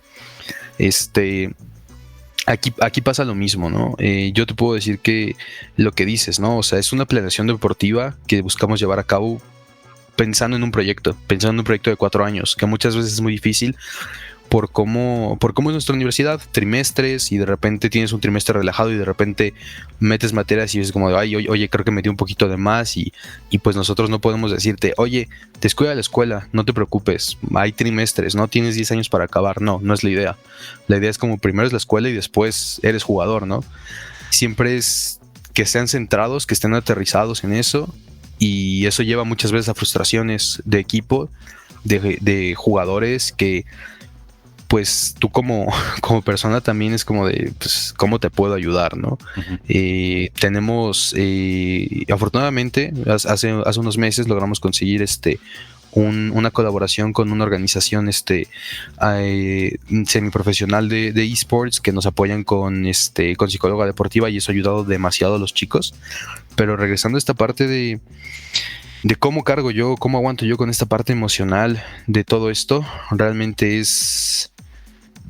Aquí pasa lo mismo, ¿no? Yo te puedo decir que lo que dices, ¿no? O sea, es una planeación deportiva que buscamos llevar a cabo pensando en un proyecto de 4 años, que muchas veces es muy difícil por cómo es nuestra universidad, trimestres, y de repente tienes un trimestre relajado y de repente metes materias y es como de, ay, oye, creo que me dio un poquito de más, y pues nosotros no podemos decirte, oye, descuida la escuela, no te preocupes, hay trimestres, no tienes 10 años para acabar. No es la idea. La idea es como primero es la escuela y después eres jugador, ¿no? Siempre es que sean centrados, que estén aterrizados en eso, y eso lleva muchas veces a frustraciones de equipo, de jugadores que pues tú como persona también es como de, pues, ¿cómo te puedo ayudar, no? Uh-huh. Tenemos, afortunadamente, hace unos meses logramos conseguir una colaboración con una organización semiprofesional de esports, que nos apoyan con psicóloga deportiva, y eso ha ayudado demasiado a los chicos. Pero regresando a esta parte de cómo cargo yo, cómo aguanto yo con esta parte emocional de todo esto, realmente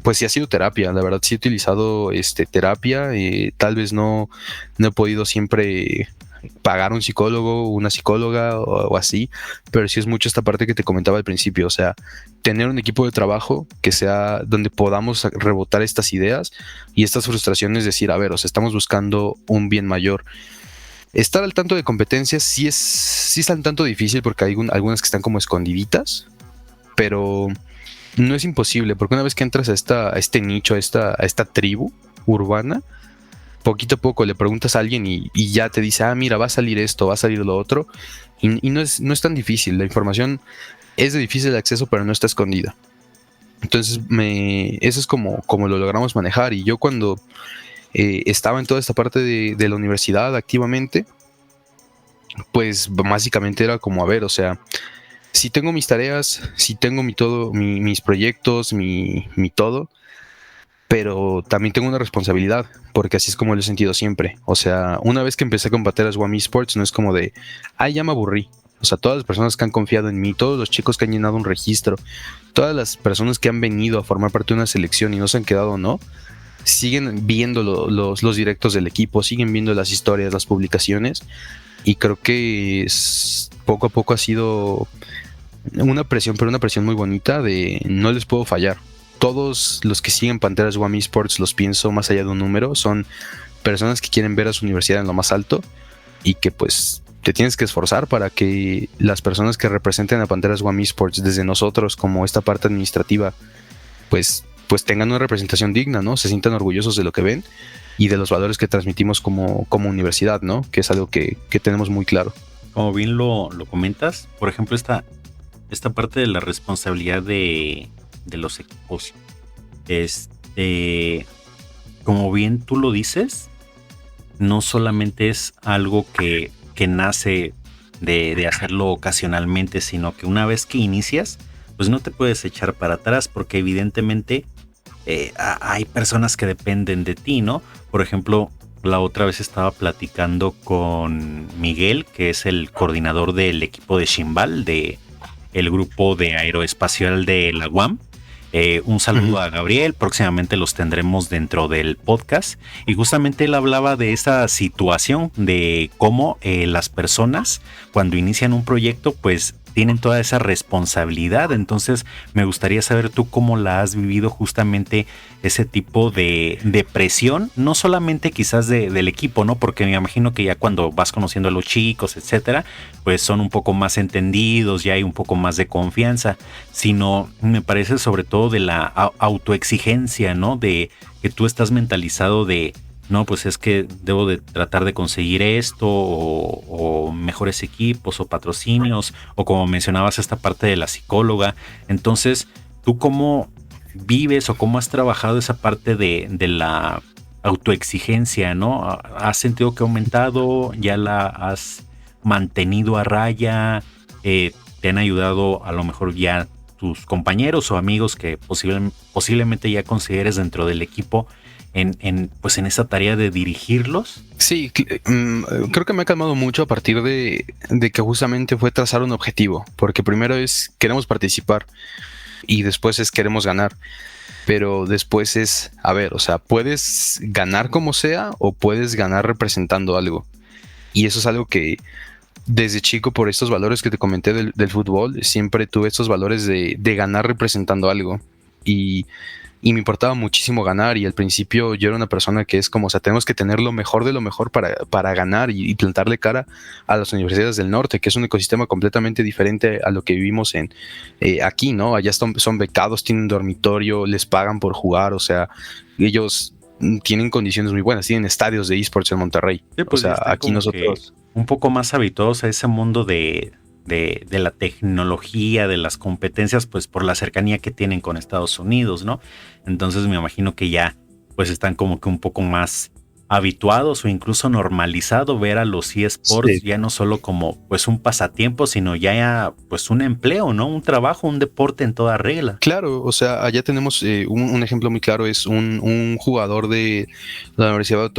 pues sí ha sido terapia. La verdad sí he utilizado terapia. Tal vez no he podido siempre pagar un psicólogo, una psicóloga o así, pero sí es mucho esta parte que te comentaba al principio, o sea, tener un equipo de trabajo que sea donde podamos rebotar estas ideas y estas frustraciones, decir, a ver, o sea, estamos buscando un bien mayor. Estar al tanto de competencias sí es un tanto difícil porque hay algunas que están como escondiditas, pero no es imposible, porque una vez que entras a este nicho, a esta tribu urbana, poquito a poco le preguntas a alguien y ya te dice, mira, va a salir esto, va a salir lo otro, y no es tan difícil. La información es de difícil acceso, pero no está escondida. Entonces, eso es como lo logramos manejar. Y yo cuando estaba en toda esta parte de la universidad activamente, pues básicamente era como, a ver, o sea, si tengo mis tareas, si tengo mis proyectos, mi todo, pero también tengo una responsabilidad, porque así es como lo he sentido siempre. O sea, una vez que empecé con Pateras One Esports, no es como de, ya me aburrí. O sea, todas las personas que han confiado en mí, todos los chicos que han llenado un registro, todas las personas que han venido a formar parte de una selección y no se han quedado, ¿no? Siguen viendo los directos del equipo, siguen viendo las historias, las publicaciones, y creo que poco a poco ha sido una presión, pero una presión muy bonita de no les puedo fallar. Todos los que siguen Panteras One Esports, los pienso más allá de un número, son personas que quieren ver a su universidad en lo más alto y que pues te tienes que esforzar para que las personas que representen a Panteras One Esports desde nosotros como esta parte administrativa pues tengan una representación digna, ¿no? Se sientan orgullosos de lo que ven y de los valores que transmitimos como universidad, ¿no? Que es algo que tenemos muy claro. Como bien lo comentas, por ejemplo, esta parte de la responsabilidad de los equipos. Como bien tú lo dices, no solamente es algo que nace de hacerlo ocasionalmente, sino que una vez que inicias, pues no te puedes echar para atrás, porque evidentemente hay personas que dependen de ti, ¿no? Por ejemplo, la otra vez estaba platicando con Miguel, que es el coordinador del equipo de Shimbal, de el grupo de aeroespacial de la UAM. Un saludo a Gabriel, próximamente los tendremos dentro del podcast, y justamente él hablaba de esa situación de cómo las personas cuando inician un proyecto pues tienen toda esa responsabilidad. Entonces me gustaría saber tú cómo la has vivido, justamente ese tipo de presión, no solamente quizás del equipo, ¿no? Porque me imagino que ya cuando vas conociendo a los chicos, etcétera, pues son un poco más entendidos, ya hay un poco más de confianza, sino me parece sobre todo de la autoexigencia, ¿no? De que tú estás mentalizado de, no, pues es que debo de tratar de conseguir esto o mejores equipos o patrocinios, o como mencionabas esta parte de la psicóloga. Entonces, ¿tú cómo vives o cómo has trabajado esa parte de la autoexigencia, ¿no? ¿Has sentido que ha aumentado? ¿Ya la has mantenido a raya? ¿Te han ayudado a lo mejor ya tus compañeros o amigos que posiblemente ya consideres dentro del equipo en esa tarea de dirigirlos? Sí, creo que me ha calmado mucho a partir de que justamente fue trazar un objetivo, porque primero es queremos participar y después es queremos ganar, pero después es, a ver, o sea, puedes ganar como sea o puedes ganar representando algo, y eso es algo que desde chico, por estos valores que te comenté del fútbol, siempre tuve estos valores de ganar representando algo, y me importaba muchísimo ganar. Y al principio yo era una persona que es como, o sea, tenemos que tener lo mejor de lo mejor para ganar y plantarle cara a las universidades del norte, que es un ecosistema completamente diferente a lo que vivimos aquí, ¿no? Allá son becados, tienen dormitorio, les pagan por jugar, o sea, ellos tienen condiciones muy buenas, tienen estadios de esports en Monterrey. Sí, pues, o sea, aquí nosotros un poco más habituados a ese mundo de la tecnología, de las competencias, pues por la cercanía que tienen con Estados Unidos, ¿no? Entonces me imagino que ya pues están como que un poco más habituados o incluso normalizado ver a los eSports, sí, ya no solo como pues un pasatiempo, sino ya pues un empleo, ¿no? Un trabajo, un deporte en toda regla. Claro, o sea, allá tenemos un ejemplo muy claro, es un jugador de la Universidad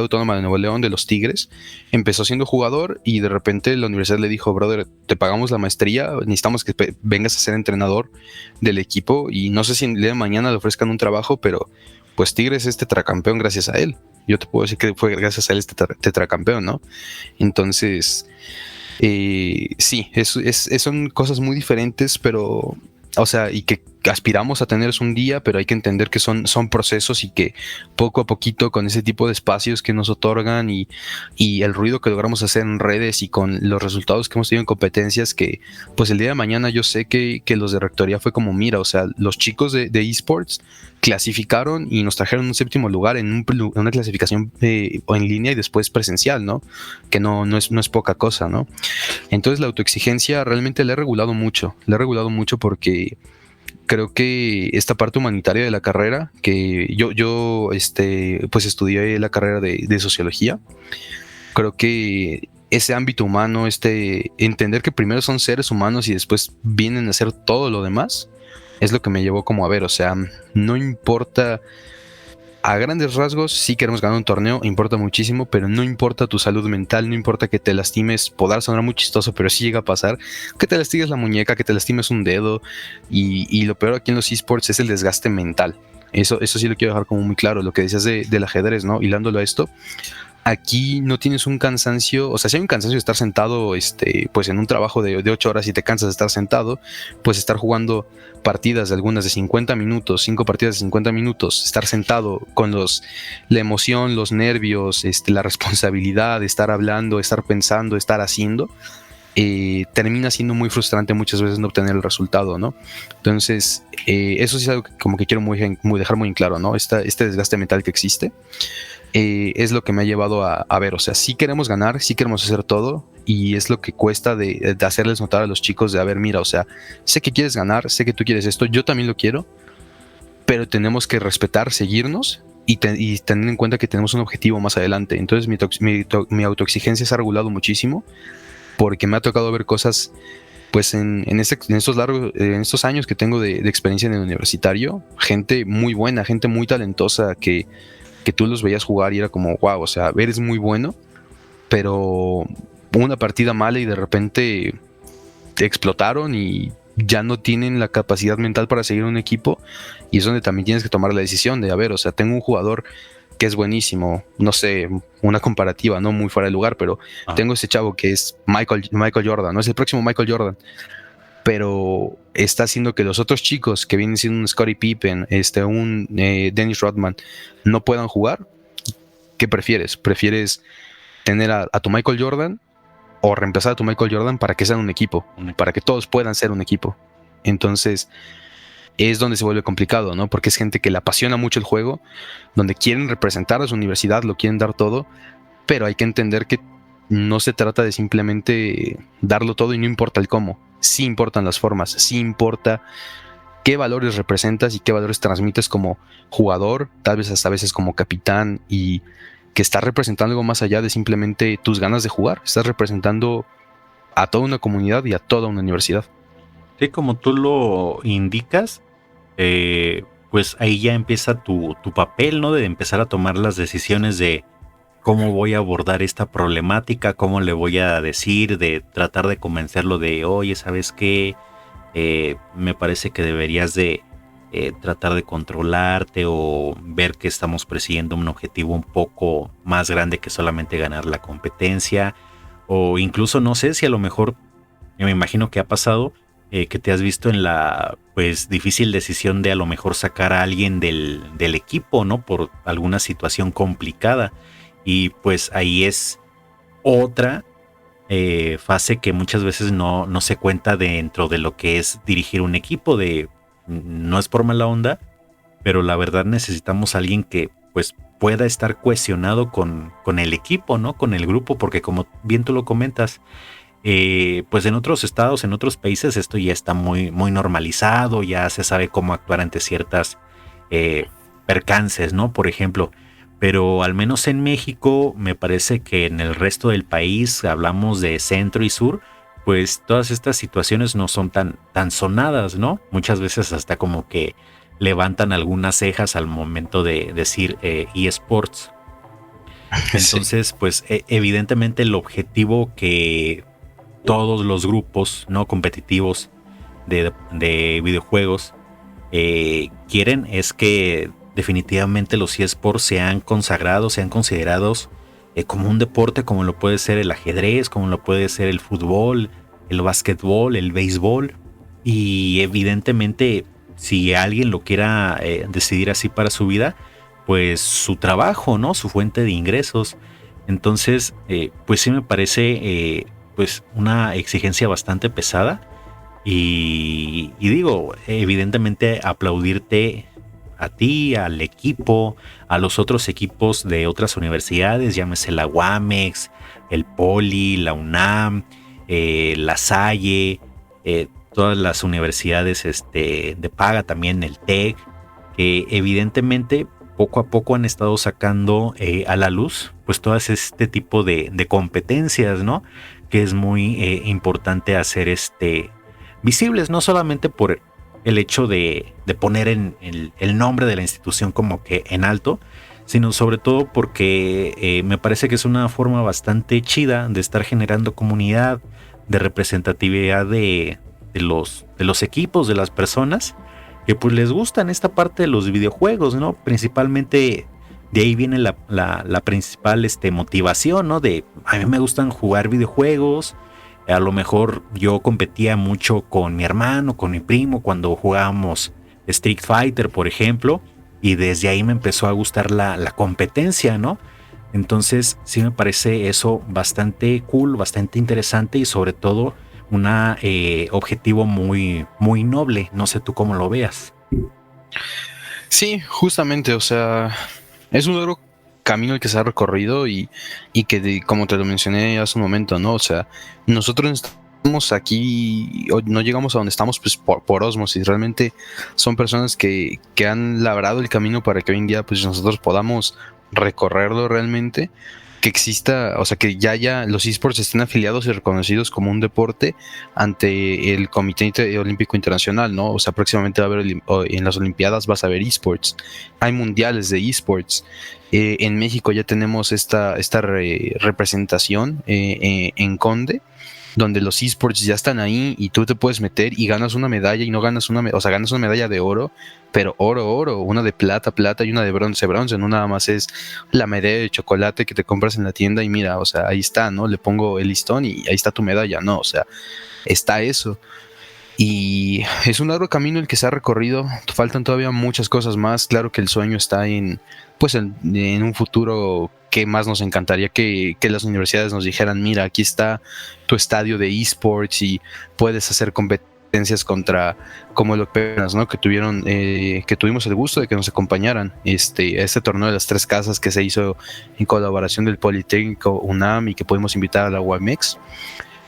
Autónoma de Nuevo León, de los Tigres. Empezó siendo jugador y de repente la universidad le dijo, brother, te pagamos la maestría, necesitamos que vengas a ser entrenador del equipo, y no sé si el día de mañana le ofrezcan un trabajo, pero pues Tigres es tetracampeón gracias a él. Yo te puedo decir que fue gracias a él este tetracampeón, ¿no? Entonces, sí, son cosas muy diferentes, pero, o sea, y que aspiramos a tener un día, pero hay que entender que son procesos y que poco a poquito con ese tipo de espacios que nos otorgan y el ruido que logramos hacer en redes y con los resultados que hemos tenido en competencias, que pues el día de mañana yo sé que los de rectoría fue como, mira, o sea, los chicos de esports clasificaron y nos trajeron un séptimo lugar en una clasificación en línea y después presencial, ¿no? Que no es poca cosa, ¿no? Entonces la autoexigencia realmente la he regulado mucho porque creo que esta parte humanitaria de la carrera, que yo pues estudié la carrera de sociología, creo que ese ámbito humano, entender que primero son seres humanos y después vienen a hacer todo lo demás, es lo que me llevó como a ver, o sea, no importa. A grandes rasgos, sí queremos ganar un torneo, importa muchísimo, pero no importa tu salud mental, no importa que te lastimes, podrá sonar muy chistoso, pero sí llega a pasar, que te lastimes la muñeca, que te lastimes un dedo, y lo peor aquí en los esports es el desgaste mental. Eso sí lo quiero dejar como muy claro, lo que decías del ajedrez, ¿no? Hilándolo a esto, aquí no tienes un cansancio, o sea, si hay un cansancio de estar sentado, pues en un trabajo de 8 horas y te cansas de estar sentado, pues estar jugando partidas de algunas de 50 minutos, 5 partidas de 50 minutos, estar sentado con la emoción, los nervios, la responsabilidad de estar hablando, estar pensando, estar haciendo, termina siendo muy frustrante muchas veces no obtener el resultado, ¿no? Entonces, eso sí es algo que como que quiero dejar muy en claro, ¿no? Este desgaste mental que existe. Es lo que me ha llevado a ver, o sea, sí queremos ganar, sí queremos hacer todo, y es lo que cuesta de hacerles notar a los chicos de, a ver, mira, o sea, sé que quieres ganar, sé que tú quieres esto, yo también lo quiero, pero tenemos que respetar, seguirnos y tener en cuenta que tenemos un objetivo más adelante. Entonces mi autoexigencia se ha regulado muchísimo porque me ha tocado ver cosas, pues en estos años que tengo de experiencia en el universitario, gente muy buena, gente muy talentosa que tú los veías jugar y era como, wow, o sea, eres muy bueno, pero una partida mala y de repente te explotaron y ya no tienen la capacidad mental para seguir un equipo, y es donde también tienes que tomar la decisión de, a ver, o sea, tengo un jugador que es buenísimo, no sé, una comparativa, no muy fuera de lugar, pero tengo ese chavo que es Michael Jordan, no es el próximo Michael Jordan, pero está haciendo que los otros chicos que vienen siendo un Scottie Pippen, un Dennis Rodman, no puedan jugar. ¿Qué prefieres? ¿Prefieres tener a tu Michael Jordan o reemplazar a tu Michael Jordan para que sean un equipo? Para que todos puedan ser un equipo. Entonces es donde se vuelve complicado, ¿no? Porque es gente que le apasiona mucho el juego, donde quieren representar a su universidad, lo quieren dar todo, pero hay que entender que no se trata de simplemente darlo todo y no importa el cómo. Sí importan las formas, sí importa qué valores representas y qué valores transmites como jugador, tal vez hasta a veces como capitán, y que estás representando algo más allá de simplemente tus ganas de jugar. Estás representando a toda una comunidad y a toda una universidad. Sí, como tú lo indicas, pues ahí ya empieza tu papel, ¿no? De empezar a tomar las decisiones de cómo voy a abordar esta problemática, cómo le voy a decir, de tratar de convencerlo de, oye, ¿sabes qué? Me parece que deberías de tratar de controlarte o ver que estamos persiguiendo un objetivo un poco más grande que solamente ganar la competencia, o incluso no sé si a lo mejor, me imagino que ha pasado, que te has visto en la pues difícil decisión de a lo mejor sacar a alguien del equipo, ¿no? Por alguna situación complicada. Y pues ahí es otra fase que muchas veces no se cuenta dentro de lo que es dirigir un equipo. No es por mala onda, pero la verdad necesitamos a alguien que pues pueda estar cohesionado con el equipo, ¿no? Con el grupo, porque como bien tú lo comentas, pues en otros estados, en otros países esto ya está muy, muy normalizado, ya se sabe cómo actuar ante ciertas percances, ¿no? Por ejemplo. Pero al menos en México, me parece que en el resto del país, hablamos de centro y sur, pues todas estas situaciones no son tan sonadas, ¿no? Muchas veces hasta como que levantan algunas cejas al momento de decir eSports. Entonces, sí, pues evidentemente el objetivo que todos los grupos no competitivos de videojuegos quieren es que definitivamente los eSports se han consagrado, se han considerados como un deporte, como lo puede ser el ajedrez, como lo puede ser el fútbol, el básquetbol, el béisbol. Y evidentemente, si alguien lo quiera decidir así para su vida, pues su trabajo, ¿no? Su fuente de ingresos. Entonces, pues sí me parece pues una exigencia bastante pesada. Y digo, evidentemente aplaudirte a ti, al equipo, a los otros equipos de otras universidades, llámese la UAMEX, el Poli, la UNAM, la Salle, todas las universidades de paga, también el TEC, que evidentemente poco a poco han estado sacando a la luz pues todas este tipo de competencias, ¿no? Que es muy importante hacer visibles, no solamente por el hecho de poner en el nombre de la institución como que en alto, sino sobre todo porque me parece que es una forma bastante chida de estar generando comunidad, de representatividad de los equipos, de las personas que pues les gustan esta parte de los videojuegos, ¿no? Principalmente de ahí viene la principal motivación, ¿no? De a mí me gustan jugar videojuegos. A lo mejor yo competía mucho con mi hermano, con mi primo, cuando jugábamos Street Fighter, por ejemplo, y desde ahí me empezó a gustar la competencia, ¿no? Entonces sí me parece eso bastante cool, bastante interesante y sobre todo un objetivo muy, muy noble. No sé tú cómo lo veas. Sí, justamente, o sea, es un largo camino el que se ha recorrido y que, como te lo mencioné hace un momento, ¿no? O sea, nosotros estamos aquí, no llegamos a donde estamos pues por ósmosis, realmente son personas que han labrado el camino para que hoy en día pues nosotros podamos recorrerlo realmente, que exista, o sea, que ya los esports estén afiliados y reconocidos como un deporte ante el Comité Olímpico Internacional, ¿no? O sea, próximamente va a haber, en las Olimpiadas vas a ver esports, hay mundiales de esports. En México ya tenemos esta representación en Conde, donde los esports ya están ahí y tú te puedes meter y ganas una medalla y no ganas o sea, ganas una medalla de oro, pero oro, una de plata y una de bronce, no nada más es la medalla de chocolate que te compras en la tienda y mira, o sea, ahí está, ¿no? Le pongo el listón y ahí está tu medalla, no, o sea, está eso. Y es un largo camino el que se ha recorrido, faltan todavía muchas cosas más, claro que el sueño está pues en un futuro que más nos encantaría que las universidades nos dijeran, mira, aquí está tu estadio de esports y puedes hacer competencias contra, como lo que ¿no? Que tuvimos el gusto de que nos acompañaran este torneo de las tres casas que se hizo en colaboración del Politécnico UNAM y que pudimos invitar a la UAMEX.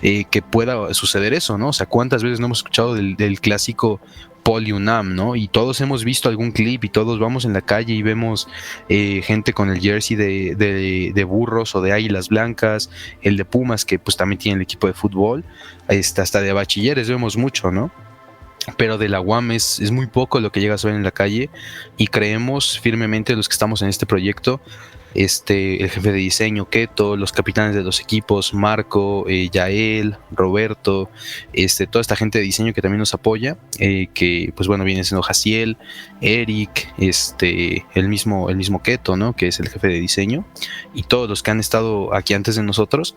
Que pueda suceder eso, ¿no? O sea, ¿cuántas veces no hemos escuchado del clásico Poli UNAM, ¿no? Y todos hemos visto algún clip y todos vamos en la calle y vemos gente con el jersey de burros o de águilas blancas, el de Pumas, que pues también tiene el equipo de fútbol, hasta de bachilleres vemos mucho, ¿no? Pero de la UAM es muy poco lo que llegas a ver en la calle y creemos firmemente los que estamos en este proyecto, el jefe de diseño Keto, los capitanes de los equipos Marco, Yael, Roberto, toda esta gente de diseño que también nos apoya, que pues bueno, viene siendo Jaciel, Eric, el mismo Keto, ¿no? Que es el jefe de diseño, y todos los que han estado aquí antes de nosotros,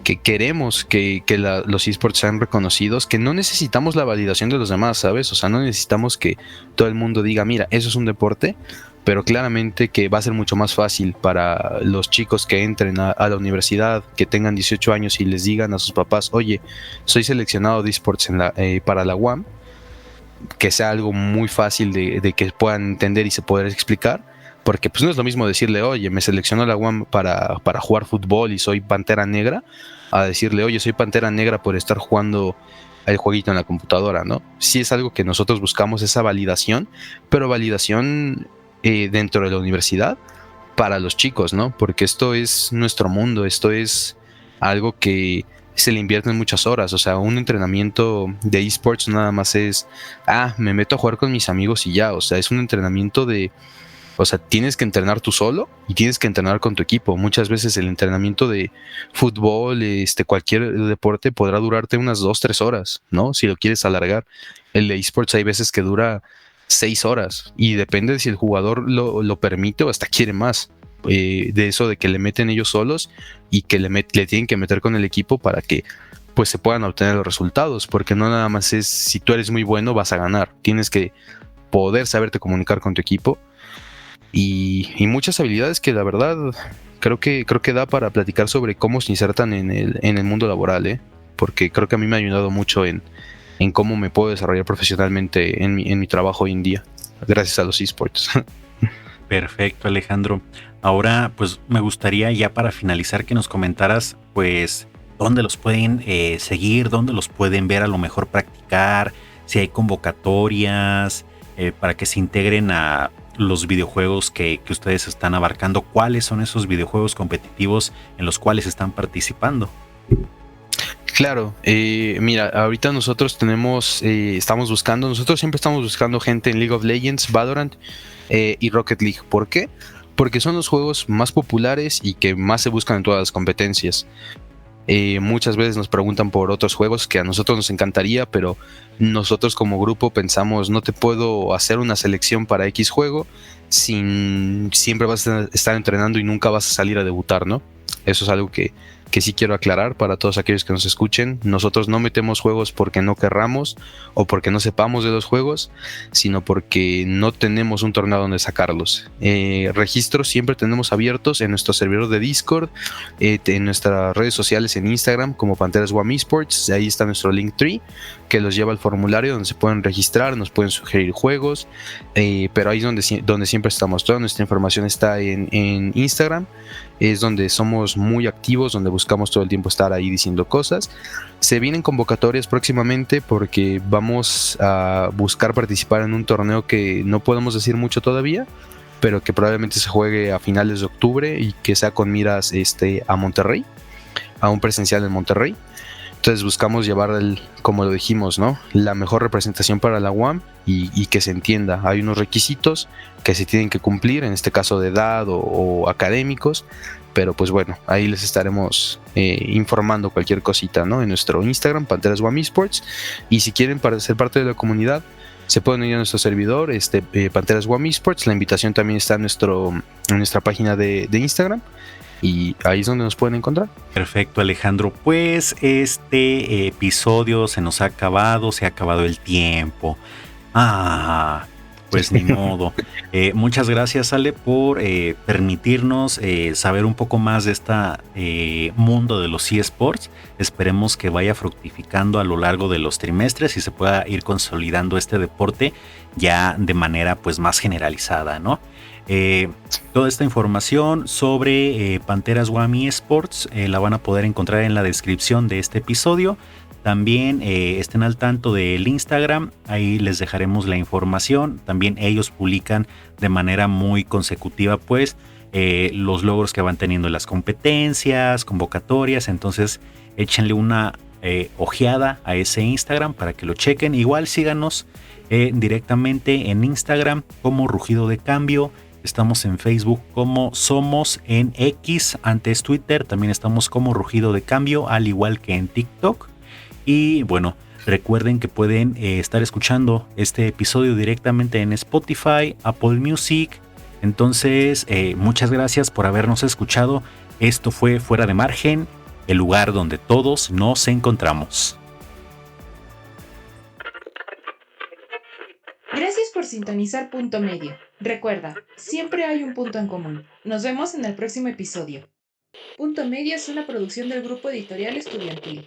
que queremos que los esports sean reconocidos, que no necesitamos la validación de los demás, ¿sabes? O sea, no necesitamos que todo el mundo diga, mira, eso es un deporte, pero claramente que va a ser mucho más fácil para los chicos que entren a la universidad, que tengan 18 años y les digan a sus papás, oye, soy seleccionado de esports para la UAM, que sea algo muy fácil de que puedan entender y se pueda explicar. Porque pues no es lo mismo decirle, oye, me seleccionó la UAM para jugar fútbol y soy Pantera Negra, a decirle, oye, soy Pantera Negra por estar jugando el jueguito en la computadora, ¿no? Sí es algo que nosotros buscamos, esa validación, pero validación dentro de la universidad para los chicos, ¿no? Porque esto es nuestro mundo, esto es algo que se le invierten muchas horas, o sea, un entrenamiento de esports no nada más es, me meto a jugar con mis amigos y ya, o sea, es un entrenamiento o sea, tienes que entrenar tú solo y tienes que entrenar con tu equipo. Muchas veces el entrenamiento de fútbol, cualquier deporte podrá durarte unas 2-3 horas, ¿no? Si lo quieres alargar. El de esports hay veces que dura 6 horas. Y depende de si el jugador lo permite o hasta quiere más. De eso de que le meten ellos solos y que le tienen que meter con el equipo para que pues se puedan obtener los resultados, porque no nada más es si tú eres muy bueno vas a ganar, tienes que poder saberte comunicar con tu equipo y muchas habilidades que la verdad creo que da para platicar sobre cómo se insertan en el mundo laboral, porque creo que a mí me ha ayudado mucho en cómo me puedo desarrollar profesionalmente en mi trabajo hoy en día, gracias a los esports. Perfecto, Alejandro. Ahora, pues me gustaría ya para finalizar que nos comentaras, pues, dónde los pueden seguir, dónde los pueden ver, a lo mejor practicar, si hay convocatorias, para que se integren a los videojuegos que ustedes están abarcando. ¿Cuáles son esos videojuegos competitivos en los cuales están participando? Claro, mira, ahorita nosotros nosotros siempre estamos buscando gente en League of Legends, Valorant y Rocket League. ¿Por qué? Porque son los juegos más populares y que más se buscan en todas las competencias. Muchas veces nos preguntan por otros juegos que a nosotros nos encantaría, pero nosotros como grupo pensamos, no te puedo hacer una selección para X juego sin siempre vas a estar entrenando y nunca vas a salir a debutar, ¿no? Eso es algo que sí quiero aclarar para todos aquellos que nos escuchen. Nosotros no metemos juegos porque no querramos o porque no sepamos de los juegos, sino porque no tenemos un torneo donde sacarlos. Registros siempre tenemos abiertos en nuestro servidor de Discord, en nuestras redes sociales en Instagram como Panteras Guam Esports. Ahí está nuestro Linktree que los lleva al formulario donde se pueden registrar, nos pueden sugerir juegos, pero ahí es donde siempre estamos. Toda nuestra información está en Instagram. Es donde somos muy activos, donde buscamos todo el tiempo estar ahí diciendo cosas. Se vienen convocatorias próximamente porque vamos a buscar participar en un torneo que no podemos decir mucho todavía, pero que probablemente se juegue a finales de octubre y que sea con miras a Monterrey, a un presencial en Monterrey. Entonces buscamos llevar, como lo dijimos, ¿no?, la mejor representación para la UAM y que se entienda. Hay unos requisitos que se tienen que cumplir, en este caso de edad o académicos, pero pues bueno, ahí les estaremos informando cualquier cosita, ¿no?, en nuestro Instagram, Panteras UAM Esports. Y si quieren ser parte de la comunidad, se pueden ir a nuestro servidor, Panteras UAM Esports. La invitación también está en nuestra página de Instagram. Y ahí es donde nos pueden encontrar. Perfecto, Alejandro. Pues este episodio se nos ha acabado, se ha acabado el tiempo. Pues ni modo. Muchas gracias, Ale, por permitirnos saber un poco más de este mundo de los eSports. Esperemos que vaya fructificando a lo largo de los trimestres y se pueda ir consolidando este deporte ya de manera pues más generalizada, ¿no? Toda esta información sobre Panteras Guam Esports la van a poder encontrar en la descripción de este episodio. También estén al tanto del Instagram, ahí les dejaremos la información. También ellos publican de manera muy consecutiva pues los logros que van teniendo en las competencias, convocatorias. Entonces échenle una ojeada a ese Instagram para que lo chequen. Igual síganos directamente en Instagram como Rugido de Cambio. Estamos en Facebook como Somos, en X, antes Twitter. También estamos como Rugido de Cambio, al igual que en TikTok. Y bueno, recuerden que pueden estar escuchando este episodio directamente en Spotify, Apple Music. Entonces, muchas gracias por habernos escuchado. Esto fue Fuera de Margen, el lugar donde todos nos encontramos. Gracias por sintonizar Punto Medio. Recuerda, siempre hay un punto en común. Nos vemos en el próximo episodio. Punto Medio es una producción del Grupo Editorial Estudiantil.